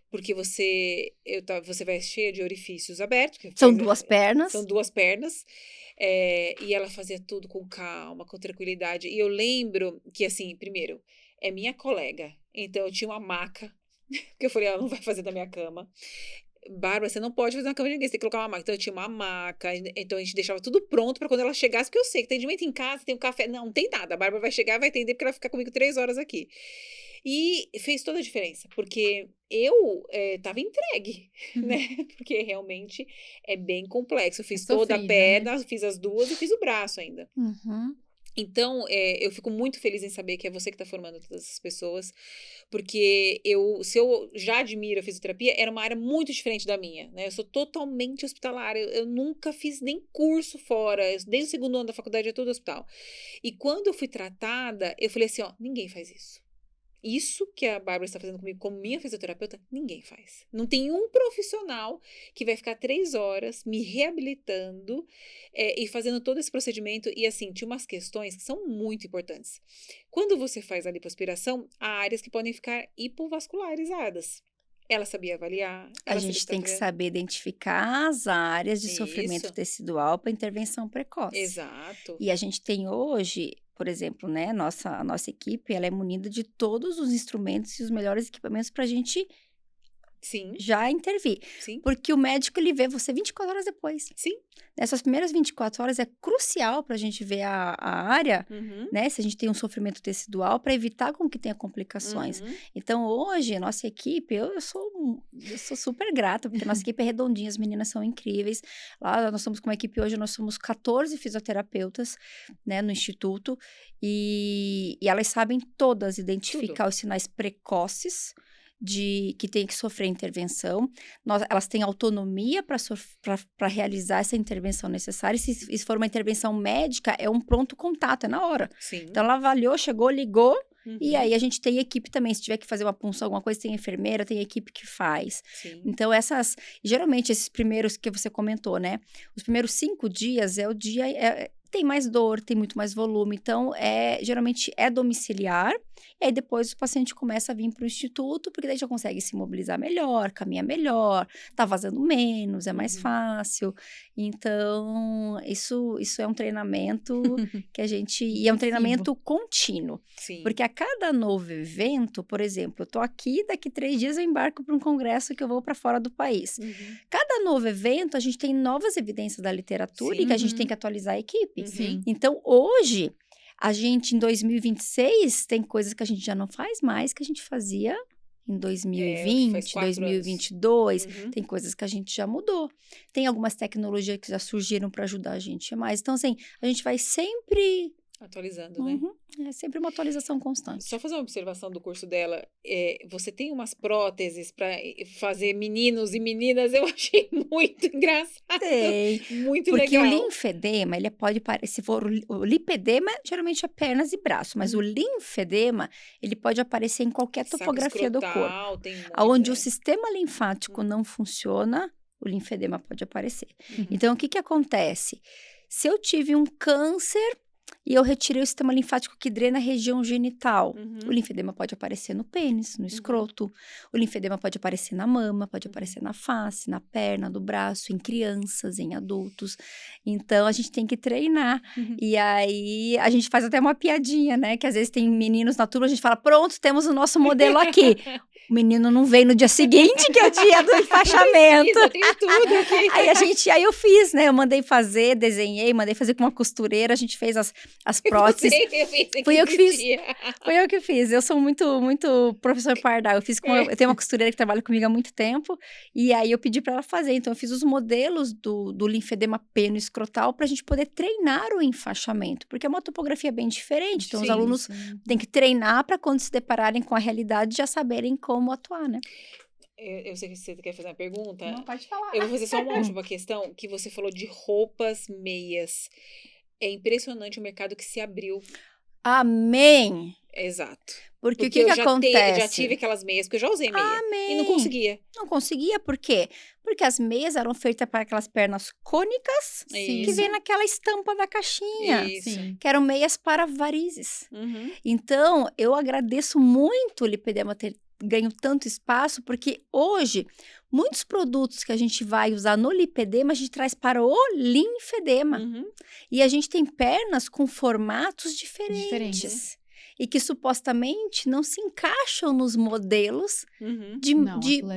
Porque você vai cheia de orifícios abertos. São 2 pernas. São 2 pernas. E ela fazia tudo com calma, com tranquilidade. E eu lembro que, assim, primeiro, é minha colega. Então, eu tinha uma maca. Porque eu falei, ela não vai fazer da minha cama. Bárbara, você não pode fazer uma cama de ninguém, você tem que colocar uma maca. Então, eu tinha uma maca. Então, a gente deixava tudo pronto para quando ela chegasse. Porque eu sei que tem atendimento em casa, tem um café. Não tem nada. A Bárbara vai chegar e vai atender porque ela vai ficar comigo 3 horas aqui. E fez toda a diferença, porque eu tava entregue, né? Porque realmente é bem complexo. Eu fiz toda a perna, né? Fiz as 2 e fiz o braço ainda. Uhum. Então, eu fico muito feliz em saber que é você que está formando todas essas pessoas, porque se eu já admiro a fisioterapia, era uma área muito diferente da minha, né? Eu sou totalmente hospitalar, eu nunca fiz nem curso fora, desde o 2º ano da faculdade é tudo hospital. E quando eu fui tratada, eu falei assim, ó, ninguém faz isso. isso que a Bárbara está fazendo comigo como minha fisioterapeuta, ninguém faz. Não tem um profissional que vai ficar 3 horas me reabilitando e fazendo todo esse procedimento. E assim, tinha umas questões que são muito importantes. Quando você faz a lipoaspiração, há áreas que podem ficar hipovascularizadas. Ela sabia avaliar. A gente tem que saber identificar as áreas de sofrimento tecidual para intervenção precoce. Exato. E a gente tem hoje, por exemplo, né, a nossa equipe, ela é munida de todos os instrumentos e os melhores equipamentos para a gente já intervir. Sim. Porque o médico, ele vê você 24 horas depois. Sim. Nessas primeiras 24 horas é crucial para a gente ver a área, né? Se a gente tem um sofrimento tecidual, para evitar com que tenha complicações. Então, hoje, a nossa equipe, eu sou super grata, porque a nossa equipe é redondinha, as meninas são incríveis. Lá, nós somos com uma equipe hoje, nós somos 14 fisioterapeutas, né, no Instituto, e elas sabem todas identificar os sinais precoces, que tem que sofrer intervenção. Elas têm autonomia para realizar essa intervenção necessária. Se for uma intervenção médica, é um pronto contato, é na hora. Sim. Então, ela avaliou, chegou, ligou, e aí a gente tem equipe também. Se tiver que fazer uma punção, alguma coisa, tem enfermeira, tem equipe que faz. Sim. Então, geralmente, esses primeiros que você comentou, né? Os primeiros 5 dias é o dia... tem mais dor, tem muito mais volume. Então, geralmente é domiciliar. E aí, depois, o paciente começa a vir para o instituto, porque daí já consegue se mobilizar melhor, caminhar melhor, tá vazando menos, é mais fácil. Então, isso é um treinamento que a gente... E é um treinamento contínuo. Sim. Porque a cada novo evento, por exemplo, eu tô aqui, daqui 3 dias eu embarco para um congresso que eu vou para fora do país. Cada novo evento, a gente tem novas evidências da literatura e que a gente tem que atualizar a equipe. Sim. Então, hoje, a gente, em 2026, tem coisas que a gente já não faz mais, que a gente fazia em 2020, 2022. Tem coisas que a gente já mudou. Tem algumas tecnologias que já surgiram para ajudar a gente mais. Então, assim, a gente vai sempre... atualizando, né? É sempre uma atualização constante. Só fazer uma observação do curso dela. Você tem umas próteses para fazer meninos e meninas. Eu achei muito engraçado. Tem. Muito porque legal. Porque o linfedema, ele pode... Se for o lipedema, geralmente é pernas e braços. Mas o linfedema, ele pode aparecer em qualquer topografia do corpo. Onde o sistema linfático não funciona, o linfedema pode aparecer. Então, o que acontece? Se eu tive um câncer... e eu retirei o sistema linfático que drena a região genital. O linfedema pode aparecer no pênis, no escroto. O linfedema pode aparecer na mama, pode aparecer na face, na perna, do braço, em crianças, em adultos. Então, a gente tem que treinar. E aí, a gente faz até uma piadinha, né? Que às vezes tem meninos na turma, a gente fala, pronto, temos o nosso modelo aqui. O menino não vem no dia seguinte, que é o dia do enfaixamento. Eu tenho tudo aqui. Aí eu fiz, né? Eu mandei fazer, desenhei, mandei fazer com uma costureira, a gente fez as próteses. Fui eu que fiz. Foi eu que fiz. Eu sou muito, muito professor Pardal. Eu tenho uma costureira que trabalha comigo há muito tempo, e aí eu pedi para ela fazer. Então, eu fiz os modelos do linfedema peno-escrotal para a gente poder treinar o enfaixamento, porque é uma topografia bem diferente. Então, os alunos têm que treinar para quando se depararem com a realidade, já saberem como atuar, né? Eu sei que você quer fazer uma pergunta. Não, pode falar. Eu vou fazer só uma última questão, que você falou de roupas, meias. É impressionante o mercado que se abriu. Amém! Exato. Porque o que acontece? Eu já tive aquelas meias, porque eu já usei meia. Amém! E não conseguia. Não conseguia, por quê? Porque as meias eram feitas para aquelas pernas cônicas que vem naquela estampa da caixinha. Isso. Que eram meias para varizes. Então, eu agradeço muito o lipedema ter ganho tanto espaço, porque hoje, muitos produtos que a gente vai usar no lipedema, a gente traz para o linfedema. E a gente tem pernas com formatos diferentes. E que supostamente não se encaixam nos modelos de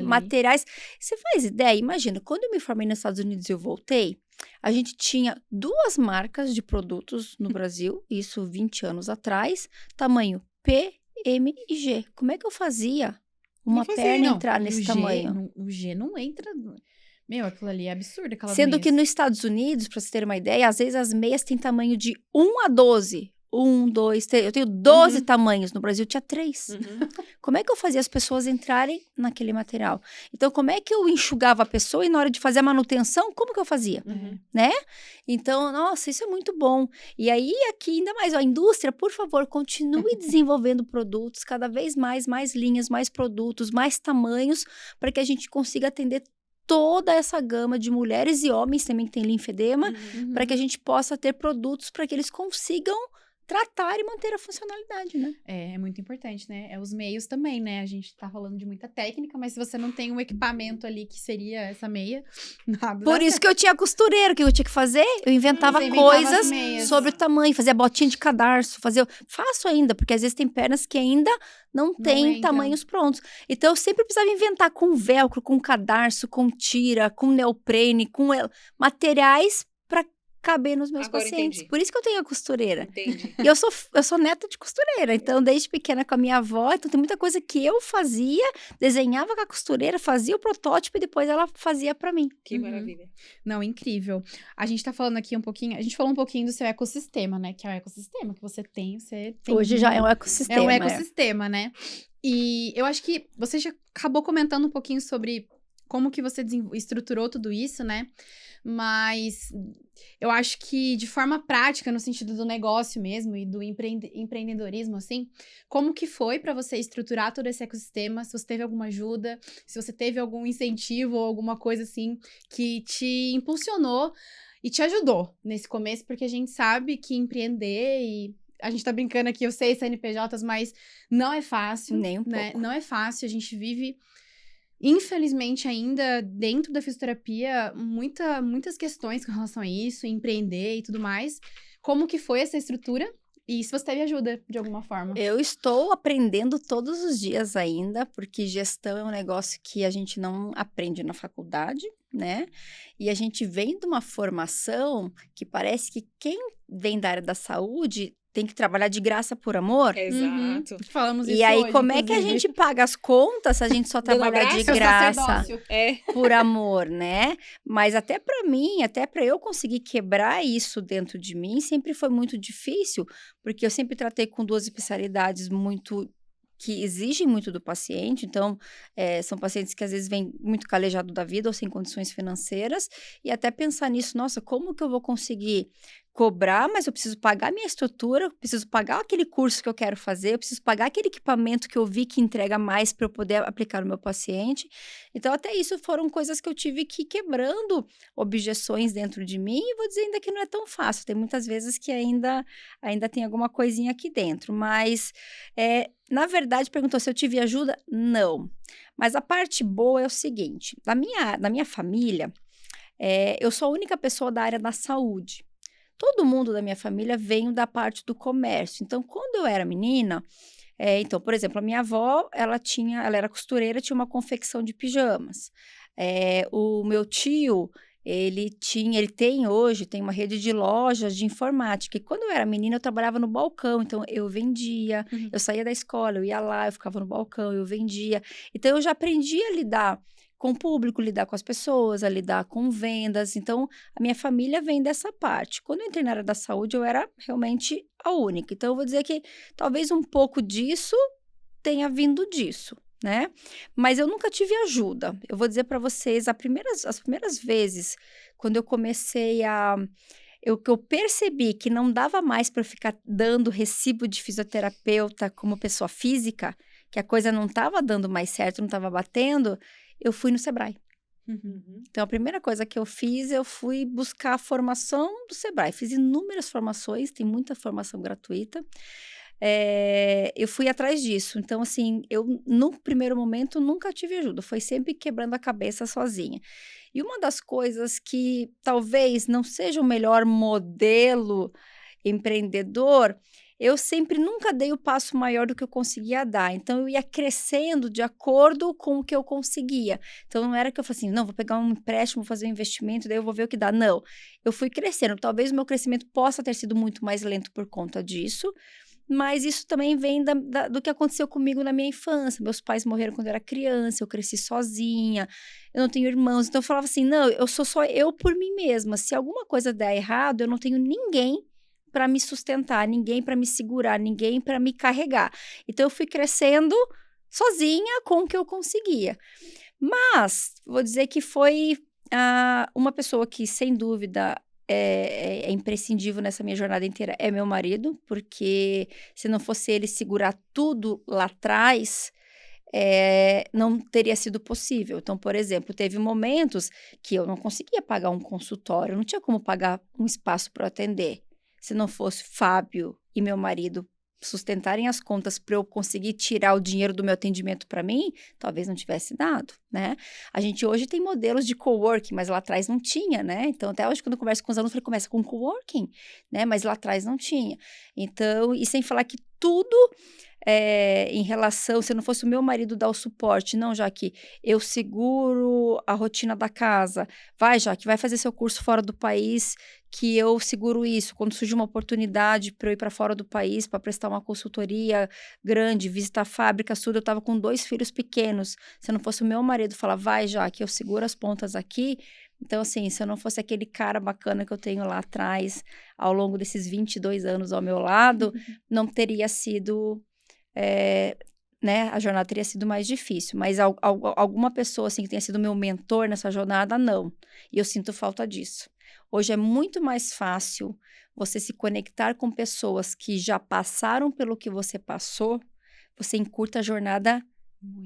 materiais. Você faz ideia? Imagina, quando eu me formei nos Estados Unidos e eu voltei, a gente tinha 2 marcas de produtos no Brasil, isso 20 anos atrás, tamanho P, M e G. Como é que eu fazia uma perna entrar nesse tamanho? O G não entra... Meu, aquilo ali é absurdo, aquelas Sendo meias. que nos Estados Unidos, para você ter uma ideia, às vezes as meias têm tamanho de 1 a 12. 1, 2, 3. Eu tenho 12 tamanhos. No Brasil tinha 3. Como é que eu fazia as pessoas entrarem naquele material? Então, como é que eu enxugava a pessoa e na hora de fazer a manutenção, como que eu fazia? Né? Então, nossa, isso é muito bom. E aí, aqui ainda mais, a indústria, por favor, continue desenvolvendo produtos cada vez mais linhas, mais produtos, mais tamanhos, para que a gente consiga atender toda essa gama de mulheres e homens também que tem linfedema, para que a gente possa ter produtos para que eles consigam tratar e manter a funcionalidade, né? É muito importante, né? É os meios também, né? A gente tá falando de muita técnica, mas se você não tem um equipamento ali que seria essa meia, nada. Por isso que eu tinha costureira, o que eu tinha que fazer? Eu inventava coisas sobre o tamanho, fazia botinha de cadarço, faço ainda, porque às vezes tem pernas que ainda não tem tamanhos prontos. Então, eu sempre precisava inventar com velcro, com cadarço, com tira, com neoprene, com materiais para caber nos meus pacientes. Entendi. Por isso que eu tenho a costureira. Entendi. E eu sou neta de costureira, então desde pequena com a minha avó, então tem muita coisa que eu fazia, desenhava com a costureira, fazia o protótipo e depois ela fazia pra mim. Que maravilha. Não, incrível. A gente tá falando aqui um pouquinho, a gente falou um pouquinho do seu ecossistema, né? Que é o ecossistema que você tem Hoje já é um ecossistema. É um ecossistema, né? E eu acho que você já acabou comentando um pouquinho sobre como que você estruturou tudo isso, né? Mas eu acho que de forma prática, no sentido do negócio mesmo e do empreendedorismo, assim, como que foi para você estruturar todo esse ecossistema? Se você teve alguma ajuda, se você teve algum incentivo ou alguma coisa assim que te impulsionou e te ajudou nesse começo, porque a gente sabe que empreender e a gente tá brincando aqui, eu sei CNPJs, mas não é fácil, Nem um né? pouco. Não é fácil, a gente vive, infelizmente, ainda dentro da fisioterapia, muitas questões com relação a isso, empreender e tudo mais. Como que foi essa estrutura? E se você teve ajuda, de alguma forma? Eu estou aprendendo todos os dias ainda, porque gestão é um negócio que a gente não aprende na faculdade, né? E a gente vem de uma formação que parece que quem vem da área da saúde tem que trabalhar de graça por amor. Exato. Falamos isso E aí, hoje, como é que a gente paga as contas se a gente só trabalhar de graça por amor, né? Mas até para mim, até para eu conseguir quebrar isso dentro de mim, sempre foi muito difícil, porque eu sempre tratei com 2 especialidades que exigem muito do paciente, então são pacientes que às vezes vêm muito calejado da vida ou sem condições financeiras, e até pensar nisso, nossa, como que eu vou conseguir cobrar, mas eu preciso pagar minha estrutura, eu preciso pagar aquele curso que eu quero fazer, eu preciso pagar aquele equipamento que eu vi que entrega mais para eu poder aplicar no meu paciente. Então, até isso foram coisas que eu tive que ir quebrando objeções dentro de mim, e vou dizer ainda que não é tão fácil, tem muitas vezes que ainda tem alguma coisinha aqui dentro, mas na verdade, perguntou se eu tive ajuda? Não. Mas a parte boa é o seguinte, na minha família, eu sou a única pessoa da área da saúde. Todo mundo da minha família veio da parte do comércio. Então, quando eu era menina, então, por exemplo, a minha avó, ela era costureira, tinha uma confecção de pijamas. O meu tio, ele tem hoje uma rede de lojas de informática. E quando eu era menina, eu trabalhava no balcão. Então, eu vendia, eu saía da escola, eu ia lá, eu ficava no balcão, eu vendia. Então, eu já aprendi a lidar com o público, lidar com as pessoas, a lidar com vendas. Então, a minha família vem dessa parte. Quando eu entrei na área da saúde, eu era realmente a única. Então, eu vou dizer que talvez um pouco disso tenha vindo disso, né? Mas eu nunca tive ajuda. Eu vou dizer para vocês, as primeiras vezes, quando eu comecei eu percebi que não dava mais para eu ficar dando recibo de fisioterapeuta como pessoa física, que a coisa não estava dando mais certo, não estava batendo, eu fui no Sebrae. Então, a primeira coisa que eu fiz, eu fui buscar a formação do Sebrae. Fiz inúmeras formações, tem muita formação gratuita. Eu fui atrás disso. Então, assim, eu, no primeiro momento, nunca tive ajuda. Foi sempre quebrando a cabeça sozinha. E uma das coisas que talvez não seja o melhor modelo empreendedor, eu nunca dei o passo maior do que eu conseguia dar. Então, eu ia crescendo de acordo com o que eu conseguia. Então, não era que eu falei assim, não, vou pegar um empréstimo, vou fazer um investimento, daí eu vou ver o que dá. Não, eu fui crescendo. Talvez o meu crescimento possa ter sido muito mais lento por conta disso, mas isso também vem do que aconteceu comigo na minha infância. Meus pais morreram quando eu era criança, eu cresci sozinha, eu não tenho irmãos. Então, eu falava assim, não, eu sou só eu por mim mesma. Se alguma coisa der errado, eu não tenho ninguém para me sustentar, ninguém para me segurar, ninguém para me carregar. Então, eu fui crescendo sozinha com o que eu conseguia. Mas, vou dizer que foi uma pessoa que, sem dúvida, é imprescindível nessa minha jornada inteira, é meu marido, porque se não fosse ele segurar tudo lá atrás, não teria sido possível. Então, por exemplo, teve momentos que eu não conseguia pagar um consultório, eu não tinha como pagar um espaço para atender. Se não fosse Fábio e meu marido sustentarem as contas para eu conseguir tirar o dinheiro do meu atendimento para mim, talvez não tivesse dado, né? A gente hoje tem modelos de coworking, mas lá atrás não tinha, né? Então, até hoje, quando eu converso com os alunos, eu falei, começa com coworking, né? Mas lá atrás não tinha. Então, e sem falar que tudo em relação, se não fosse o meu marido dar o suporte, não, Jaque, eu seguro a rotina da casa, vai, Jaque, vai fazer seu curso fora do país, que eu seguro isso. Quando surge uma oportunidade para eu ir para fora do país, para prestar uma consultoria grande, visitar fábricas, tudo, eu estava com 2 filhos pequenos. Se não fosse o meu marido falar, vai, Jaque, eu seguro as pontas aqui. Então, assim, se eu não fosse aquele cara bacana que eu tenho lá atrás, ao longo desses 22 anos ao meu lado, não teria sido... né, a jornada teria sido mais difícil, mas alguma pessoa assim que tenha sido meu mentor nessa jornada, não. E eu sinto falta disso. Hoje é muito mais fácil você se conectar com pessoas que já passaram pelo que você passou, você encurta a jornada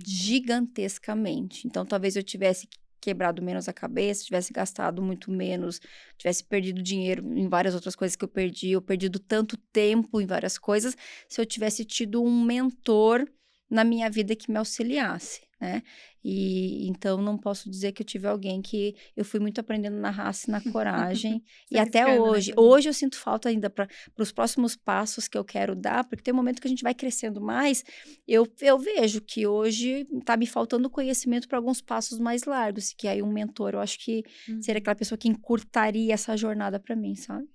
gigantescamente. Então, talvez eu tivesse quebrado menos a cabeça, tivesse gastado muito menos, tivesse perdido dinheiro em várias outras coisas que eu perdido tanto tempo em várias coisas, se eu tivesse tido um mentor na minha vida que me auxiliasse, né? E então não posso dizer que eu tive alguém que eu fui muito aprendendo na raça e na coragem. E até hoje, né, hoje eu sinto falta ainda para os próximos passos que eu quero dar, porque tem um momento que a gente vai crescendo mais, eu vejo que hoje está me faltando conhecimento para alguns passos mais largos, que aí um mentor, eu acho que seria aquela pessoa que encurtaria essa jornada para mim, sabe?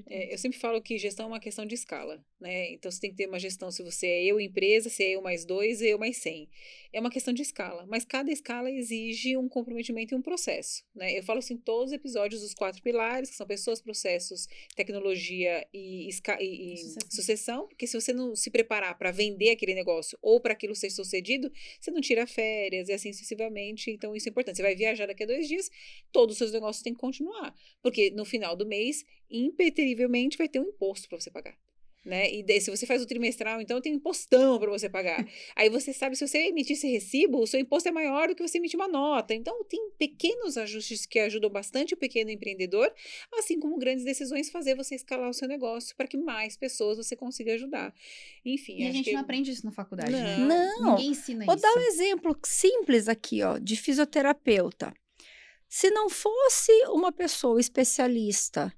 Eu sempre falo que gestão é uma questão de escala, né? Então, você tem que ter uma gestão se você é eu empresa, se é eu mais 2, eu mais 100. É uma questão de escala, mas cada escala exige um comprometimento e um processo, né? Eu falo assim, todos os episódios dos 4 pilares, que são pessoas, processos, tecnologia e sucessão, porque se você não se preparar para vender aquele negócio ou para aquilo ser sucedido, você não tira férias e assim sucessivamente, então isso é importante. Você vai viajar daqui a 2 dias, todos os seus negócios têm que continuar, porque no final do mês, impreterivelmente vai ter um imposto para você pagar, né? E daí, se você faz o trimestral, então tem impostão para você pagar. Aí você sabe, se você emitir esse recibo, o seu imposto é maior do que você emitir uma nota. Então, tem pequenos ajustes que ajudam bastante o pequeno empreendedor, assim como grandes decisões fazer você escalar o seu negócio para que mais pessoas você consiga ajudar. Enfim, e a gente não aprende isso na faculdade, né? Não. Ninguém ensina isso. Vou dar um exemplo simples aqui, ó, de fisioterapeuta. Se não fosse uma pessoa especialista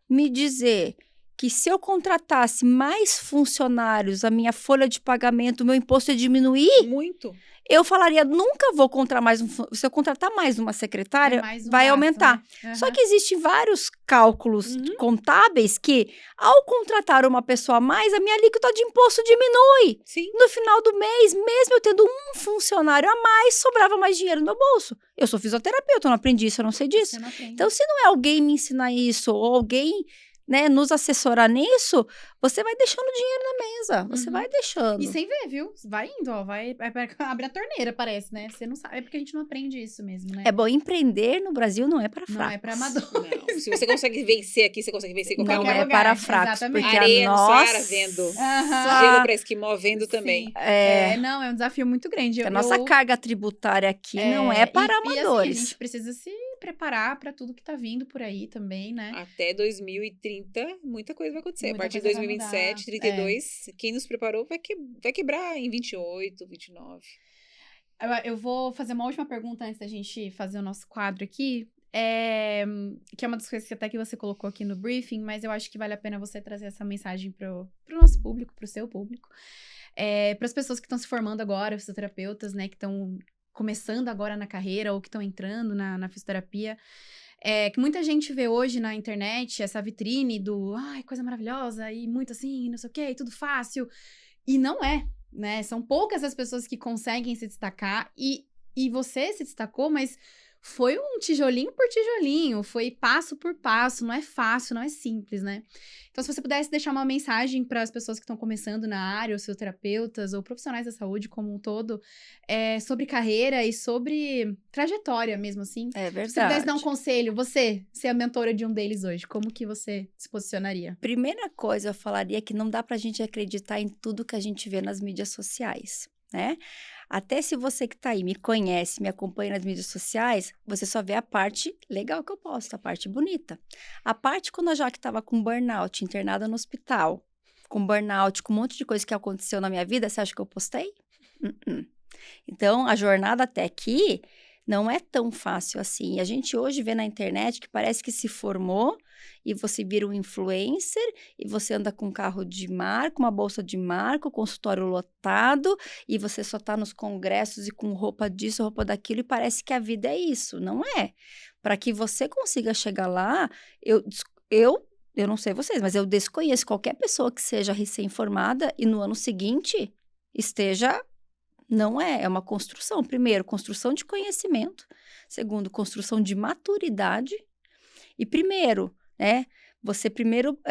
me dizer que se eu contratasse mais funcionários, a minha folha de pagamento, o meu imposto ia diminuir... Muito. Eu falaria, nunca vou contratar mais se eu contratar mais uma secretária, vai aumentar. Né? Só que existem vários cálculos contábeis que, ao contratar uma pessoa a mais, a minha alíquota de imposto diminui. Sim. No final do mês, mesmo eu tendo um funcionário a mais, sobrava mais dinheiro no meu bolso. Eu sou fisioterapeuta, eu não aprendi isso, eu não sei disso. Então, se não é alguém me ensinar isso, ou alguém... né, nos assessorar nisso, você vai deixando dinheiro na mesa, você vai deixando. E sem ver, viu? Vai indo, ó, vai abre a torneira, parece, né? Você não sabe, é porque a gente não aprende isso mesmo, né? É bom, empreender no Brasil não é para fracos. Não é para amadores. Não. Se você consegue vencer aqui, você consegue vencer em qualquer lugar. lugar. Não é para fracos, exatamente. porque areia a no nossa... Saara vendo, gelo para Esquimó vendo também. Não, é um desafio muito grande. A nossa carga tributária aqui não é para amadores. E assim, a gente precisa se preparar para tudo que tá vindo por aí também, né? Até 2030, muita coisa vai acontecer. A partir de 2027, 32, quem nos preparou vai quebrar em 28, 29. Eu vou fazer uma última pergunta antes da gente fazer o nosso quadro aqui. Que é uma das coisas que até que você colocou aqui no briefing, mas eu acho que vale a pena você trazer essa mensagem pro nosso público, pro seu público. Para as pessoas que estão se formando agora, fisioterapeutas, né, que estão começando agora na carreira ou que estão entrando na fisioterapia. Que muita gente vê hoje na internet essa vitrine do ai, coisa maravilhosa e muito assim, não sei o quê, tudo fácil. E não é, né? São poucas as pessoas que conseguem se destacar e você se destacou, mas foi um tijolinho por tijolinho, foi passo por passo, não é fácil, não é simples, né? Então, se você pudesse deixar uma mensagem para as pessoas que estão começando na área, ou seus terapeutas, ou profissionais da saúde como um todo, sobre carreira e sobre trajetória mesmo, assim. É verdade. Se você pudesse dar um conselho, você ser a mentora de um deles hoje, como que você se posicionaria? Primeira coisa, eu falaria que não dá pra gente acreditar em tudo que a gente vê nas mídias sociais, né? Até se você que tá aí me conhece, me acompanha nas mídias sociais, você só vê a parte legal que eu posto, a parte bonita. A parte quando a Jaque tava com burnout, internada no hospital, com burnout, com um monte de coisa que aconteceu na minha vida, você acha que eu postei? Então, a jornada até aqui não é tão fácil assim. E a gente hoje vê na internet que parece que se formou e você vira um influencer e você anda com um carro de marca, uma bolsa de marca, um consultório lotado e você só tá nos congressos e com roupa disso, roupa daquilo e parece que a vida é isso. Não é. Para que você consiga chegar lá, eu não sei vocês, mas eu desconheço qualquer pessoa que seja recém-formada e no ano seguinte esteja... Não é uma construção. Primeiro, construção de conhecimento. Segundo, construção de maturidade. E primeiro, né?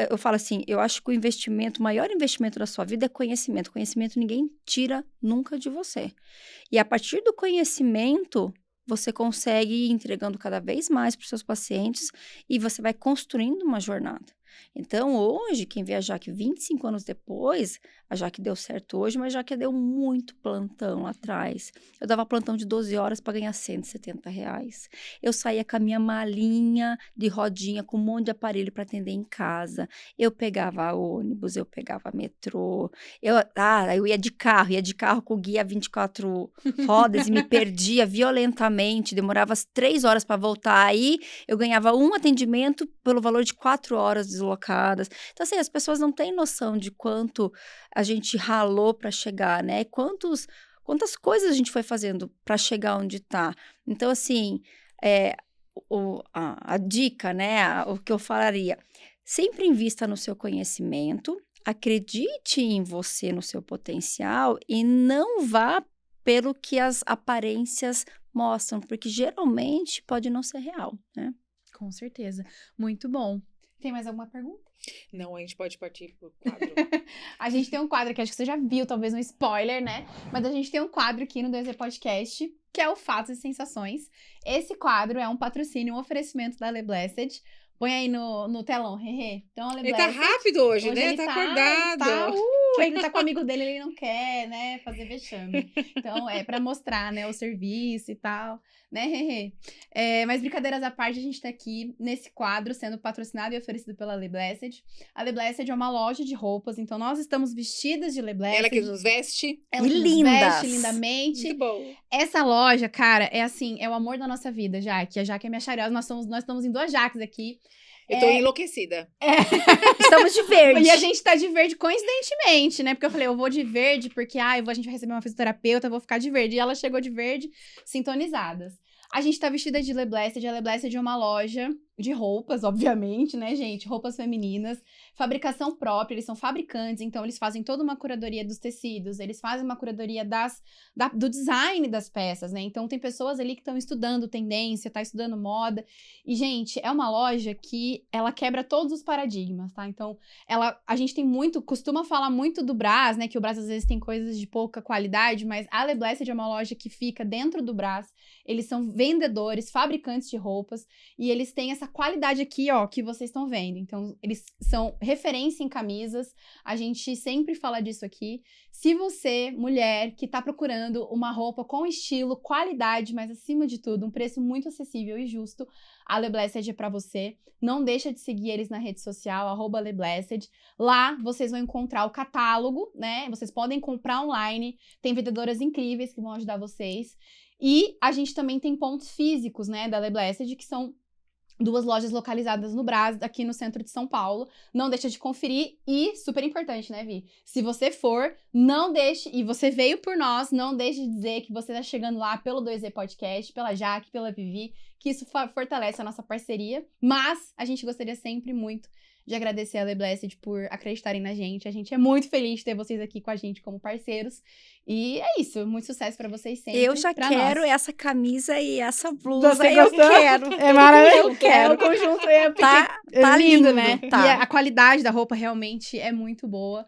Eu falo assim, eu acho que o maior investimento da sua vida é conhecimento. Conhecimento ninguém tira nunca de você. E a partir do conhecimento, você consegue ir entregando cada vez mais para os seus pacientes e você vai construindo uma jornada. Então, hoje, quem vê a Jaque 25 anos depois, a Jaque deu certo hoje, mas a Jaque deu muito plantão lá atrás. Eu dava plantão de 12 horas para ganhar R$170. Eu saía com a minha malinha de rodinha, com um monte de aparelho para atender em casa. Eu pegava ônibus, eu pegava metrô. Eu ia de carro com guia 24 rodas e me perdia violentamente. Demorava 3 horas para voltar. Aí, eu ganhava um atendimento pelo valor de 4 horas deslocadas. Então, assim, as pessoas não têm noção de quanto a gente ralou para chegar, né? Quantas coisas a gente foi fazendo para chegar onde está. Então, assim, a dica, né? O que eu falaria, sempre invista no seu conhecimento, acredite em você, no seu potencial e não vá pelo que as aparências mostram, porque geralmente pode não ser real, né? Com certeza. Muito bom. Tem mais alguma pergunta? Não, a gente pode partir pro quadro. A gente tem um quadro que acho que você já viu, talvez um spoiler, né? Mas a gente tem um quadro aqui no 2Z Podcast, que é o Fatos e Sensações. Esse quadro é um patrocínio, um oferecimento da Le Blessed. Põe aí no telão, Rê. Então, a Le Blessed, ele tá rápido hoje, né? Ele tá acordado. Ele tá com o amigo dele, ele não quer, né, fazer vexame. Então, é pra mostrar, né, o serviço e tal, né, Rê? Mas brincadeiras à parte, a gente tá aqui nesse quadro, sendo patrocinado e oferecido pela Le Blessed. A Le Blessed é uma loja de roupas, então nós estamos vestidas de Le Blessed. Ela que nos veste. Ela que nos veste lindamente. Muito bom. Essa loja, cara, é assim, é o amor da nossa vida, Jaque. A Jaque é minha xariosa, nós estamos em 2 Jaques aqui. Eu tô enlouquecida. Estamos de verde. E a gente tá de verde coincidentemente, né? Porque eu falei, eu vou de verde porque, a gente vai receber uma fisioterapeuta, eu vou ficar de verde. E ela chegou de verde, sintonizadas. A gente tá vestida de Le Blessed. A Le Blessed é uma loja de roupas, obviamente, né, gente? Roupas femininas, fabricação própria, eles são fabricantes, então eles fazem toda uma curadoria dos tecidos, eles fazem uma curadoria do design das peças, né? Então tem pessoas ali que estão estudando tendência, tá estudando moda, e, gente, é uma loja que ela quebra todos os paradigmas, tá? Então, a gente costuma falar muito do Brás, né? Que o Brás às vezes tem coisas de pouca qualidade, mas a Le Blessed é uma loja que fica dentro do Brás, eles são vendedores, fabricantes de roupas, e eles têm essa qualidade aqui, ó, que vocês estão vendo. Então, eles são referência em camisas. A gente sempre fala disso aqui. Se você, mulher, que tá procurando uma roupa com estilo, qualidade, mas acima de tudo, um preço muito acessível e justo, a Le Blessed é pra você. Não deixa de seguir eles na rede social, @Le Blessed. Lá, vocês vão encontrar o catálogo, né? Vocês podem comprar online. Tem vendedoras incríveis que vão ajudar vocês. E a gente também tem pontos físicos, né, da Le Blessed, que são 2 lojas localizadas no Brás, aqui no centro de São Paulo. Não deixa de conferir e, super importante, né, Vi? Se você for, não deixe, e você veio por nós, não deixe de dizer que você tá chegando lá pelo 2Z Podcast, pela Jaque, pela Vivi, que isso fortalece a nossa parceria. Mas a gente gostaria sempre muito de agradecer a The Blessed por acreditarem na gente. A gente é muito feliz de ter vocês aqui com a gente como parceiros. E é isso, muito sucesso pra vocês sempre. Eu já quero nós. essa camisa e essa blusa. Você Eu gostou? quero. É maravilhoso. Eu quero. O conjunto é Tá lindo, lindo, né? tá. E a qualidade da roupa realmente é muito boa.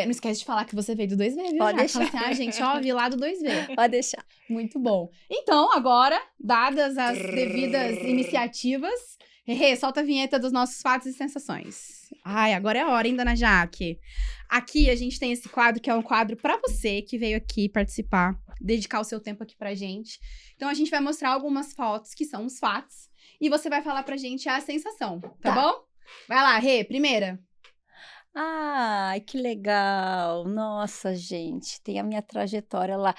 Não esquece de falar que você veio do 2V, viu? Pode Fala assim, gente, ó, vi lá do 2V. Pode deixar. Muito bom. Então, agora, dadas as devidas iniciativas, Rê, solta a vinheta dos nossos fatos e sensações. Ai, agora é a hora, hein, dona Jaque? Aqui a gente tem esse quadro, que é um quadro pra você que veio aqui participar, dedicar o seu tempo aqui pra gente. Então, a gente vai mostrar algumas fotos, que são os fatos, e você vai falar pra gente a sensação, tá bom? Vai lá, Rê, primeira. Ai, que legal. Nossa, gente, tem a minha trajetória lá.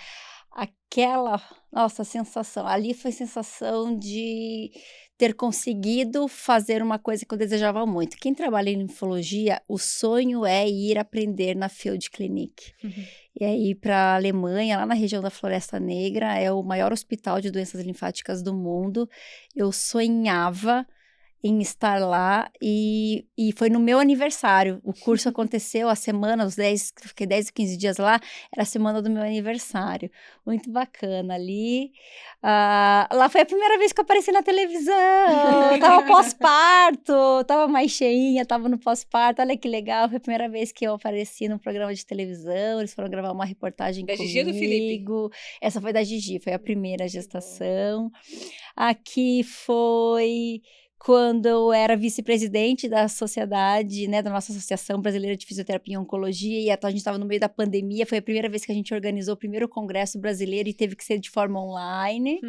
Nossa, sensação. Ali foi sensação de ter conseguido fazer uma coisa que eu desejava muito. Quem trabalha em linfologia, o sonho é ir aprender na Field Clinic. E aí, para a Alemanha, lá na região da Floresta Negra, é o maior hospital de doenças linfáticas do mundo. Eu sonhava em estar lá e foi no meu aniversário. O curso aconteceu a semana, fiquei 10 ou 15 dias lá, era a semana do meu aniversário. Muito bacana ali. Lá foi a primeira vez que eu apareci na televisão. Eu tava pós-parto, tava mais cheinha, tava no pós-parto. Olha que legal, foi a primeira vez que eu apareci num programa de televisão. Eles foram gravar uma reportagem Da comigo. Gigi ou do Felipe? Essa foi da Gigi, foi a primeira gestação. Aqui foi quando eu era vice-presidente da sociedade, né, da nossa Associação Brasileira de Fisioterapia e Oncologia, e a gente estava no meio da pandemia, foi a primeira vez que a gente organizou o primeiro congresso brasileiro e teve que ser de forma online.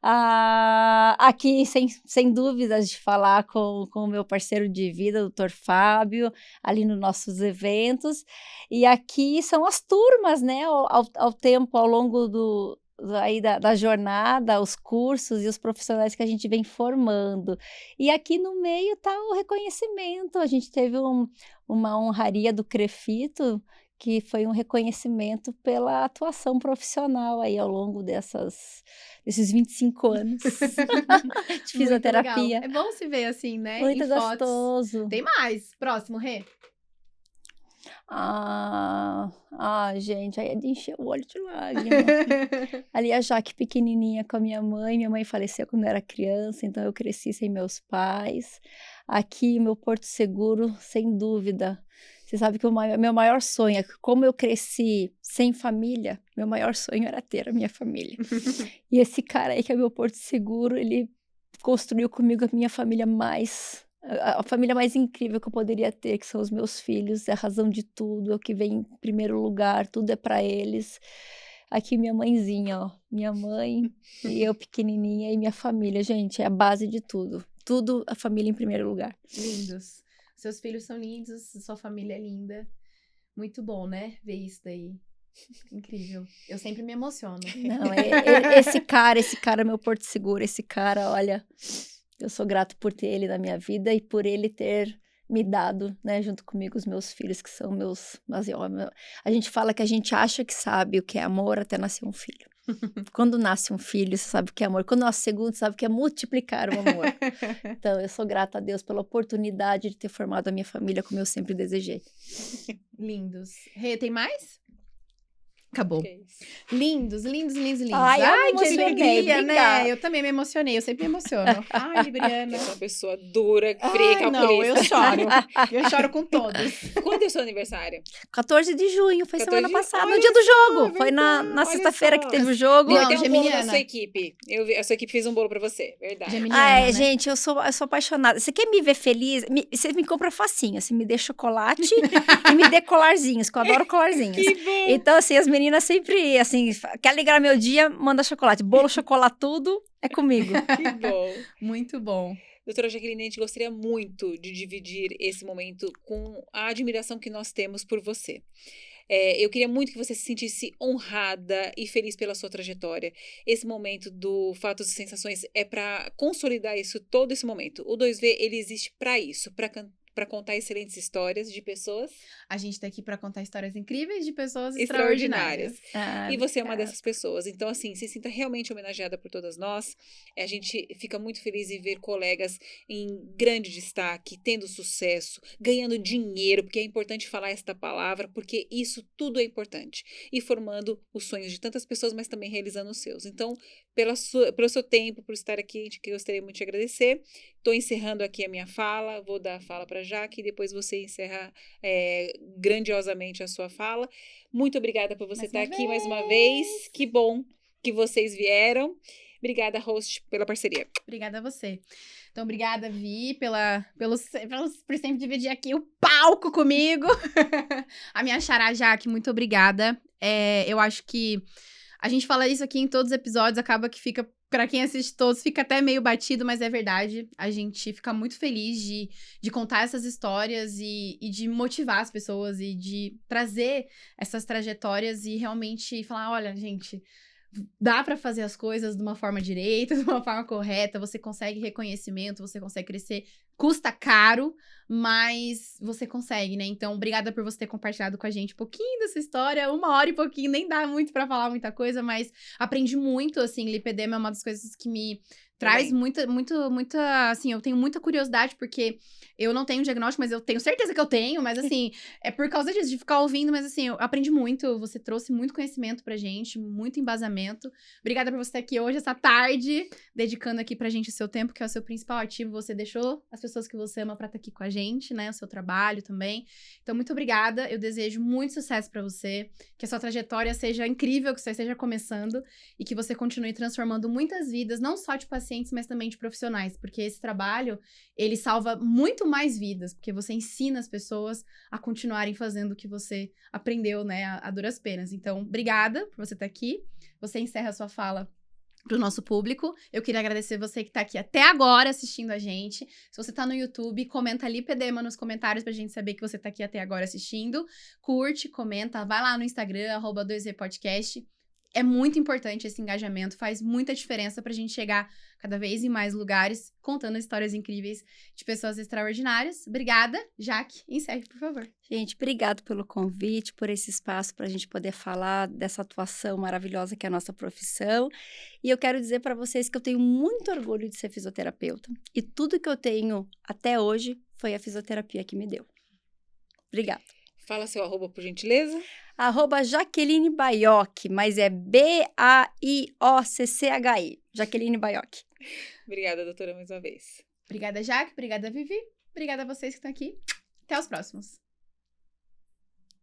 Aqui, sem dúvidas, de falar com o meu parceiro de vida, o Dr. Fábio, ali nos nossos eventos. E aqui são as turmas, né, ao longo da jornada, os cursos e os profissionais que a gente vem formando. E aqui no meio está o reconhecimento. A gente teve uma honraria do CREFITO, que foi um reconhecimento pela atuação profissional aí ao longo desses 25 anos de fisioterapia. É bom se ver assim, né? Muito em gostoso. Fotos. Tem mais. Próximo, Rê. Gente, aí é de encher o olho de lágrima. Ali a Jaque pequenininha com a minha mãe faleceu quando eu era criança, então eu cresci sem meus pais. Aqui, meu Porto Seguro, sem dúvida. Você sabe que meu maior sonho é que, como eu cresci sem família, meu maior sonho era ter a minha família. E esse cara aí, que é meu Porto Seguro, ele construiu comigo a minha família a família mais incrível que eu poderia ter, que são os meus filhos, é a razão de tudo, é o que vem em primeiro lugar, tudo é para eles. Aqui minha mãezinha, ó, minha mãe e eu pequenininha e minha família, gente, é a base de tudo. Tudo, a família em primeiro lugar. Lindos. Seus filhos são lindos, sua família é linda. Muito bom, né? Ver isso daí. Incrível. Eu sempre me emociono. Não, esse cara é meu Porto Seguro, esse cara, olha... Eu sou grato por ter ele na minha vida e por ele ter me dado, né, junto comigo, os meus filhos, que são meus... A gente fala que a gente acha que sabe o que é amor até nascer um filho. Quando nasce um filho, você sabe o que é amor. Quando nasce o segundo, você sabe o que é multiplicar o amor. Então, eu sou grata a Deus pela oportunidade de ter formado a minha família como eu sempre desejei. Lindos. Rê, tem mais? Acabou. Que isso. Lindos. Ai, que alegria, obrigada. né? Eu também me emocionei, eu sempre me emociono. Ai, Libriana. Eu sou uma pessoa dura, fria e calculista. Não, eu choro. Eu choro com todos. Quando é o seu aniversário? 14 de junho, foi 14 semana de- passada, no olha dia do só, jogo. Foi na verdade, sexta-feira olha que só. teve o jogo. Não, Deu até um bolo da geminiana. sua equipe. A sua equipe fez um bolo pra você, verdade. Geminiana, né? Gente, eu sou apaixonada. Você quer me ver feliz? Você me compra facinho. Você me dê chocolate e me dê colarzinhos, que eu adoro colarzinhos. Que bom! Então, assim, as meninas sempre, assim, quer alegrar meu dia, manda chocolate. Bolo, chocolatudo, é comigo. Que bom. Muito bom. Doutora Jaqueline, a gente gostaria muito de dividir esse momento com a admiração que nós temos por você. Eu queria muito que você se sentisse honrada e feliz pela sua trajetória. Esse momento do Fatos e Sensações é para consolidar isso, todo esse momento. O 2V, ele existe para isso, para para contar excelentes histórias de pessoas. A gente tá aqui para contar histórias incríveis de pessoas extraordinárias. E você é uma dessas pessoas. Então, assim, se sinta realmente homenageada por todas nós. A gente fica muito feliz em ver colegas em grande destaque, tendo sucesso, ganhando dinheiro, porque é importante falar esta palavra, porque isso tudo é importante. E formando os sonhos de tantas pessoas, mas também realizando os seus. Então, pelo seu tempo, por estar aqui, a gente gostaria muito de agradecer. Estou encerrando aqui a minha fala, vou dar a fala para a Jaque e depois você encerra grandiosamente a sua fala. Muito obrigada por você estar aqui mais uma vez. Que bom que vocês vieram. Obrigada, host, pela parceria. Obrigada a você. Então, obrigada, Vi, por sempre dividir aqui o palco comigo. A minha xará, Jaque, muito obrigada. Eu acho que a gente fala isso aqui em todos os episódios, acaba que fica, pra quem assiste todos, fica até meio batido, mas é verdade. A gente fica muito feliz de contar essas histórias e de motivar as pessoas e de trazer essas trajetórias e realmente falar, olha, gente, dá pra fazer as coisas de uma forma direita, de uma forma correta, você consegue reconhecimento, você consegue crescer, custa caro, mas você consegue, né? Então, obrigada por você ter compartilhado com a gente um pouquinho dessa história, 1 hora e pouquinho, nem dá muito pra falar muita coisa, mas aprendi muito, assim, lipedema é uma das coisas que me traz muita, assim, eu tenho muita curiosidade, porque eu não tenho diagnóstico, mas eu tenho certeza que eu tenho, mas assim, é por causa disso, de ficar ouvindo, mas assim, eu aprendi muito, você trouxe muito conhecimento pra gente, muito embasamento. Obrigada por você estar aqui hoje, essa tarde, dedicando aqui pra gente o seu tempo, que é o seu principal ativo, você deixou as pessoas que você ama pra estar aqui com a gente, né, o seu trabalho também. Então, muito obrigada, eu desejo muito sucesso pra você, que a sua trajetória seja incrível, que você esteja começando, e que você continue transformando muitas vidas, não só de pacientes, mas também de profissionais, porque esse trabalho, ele salva muito mais vidas, porque você ensina as pessoas a continuarem fazendo o que você aprendeu, né, a duras penas. Então, obrigada por você estar aqui. Você encerra a sua fala pro nosso público. Eu queria agradecer você que tá aqui até agora assistindo a gente. Se você tá no YouTube, comenta ali Lipedema nos comentários pra gente saber que você tá aqui até agora assistindo. Curte, comenta, vai lá no Instagram, @2vpodcast. É muito importante esse engajamento, faz muita diferença pra gente chegar cada vez em mais lugares, contando histórias incríveis de pessoas extraordinárias. Obrigada, Jaque. Encerre, por favor. Gente, obrigado pelo convite, por esse espaço para a gente poder falar dessa atuação maravilhosa que é a nossa profissão. E eu quero dizer para vocês que eu tenho muito orgulho de ser fisioterapeuta. E tudo que eu tenho até hoje foi a fisioterapia que me deu. Obrigada. Fala seu @ por gentileza. @Jaqueline Baiocchi, mas é BAIOCCHI. Jaqueline Baiocchi. Obrigada, doutora, mais uma vez. Obrigada, Jaque. Obrigada, Vivi. Obrigada a vocês que estão aqui. Até os próximos.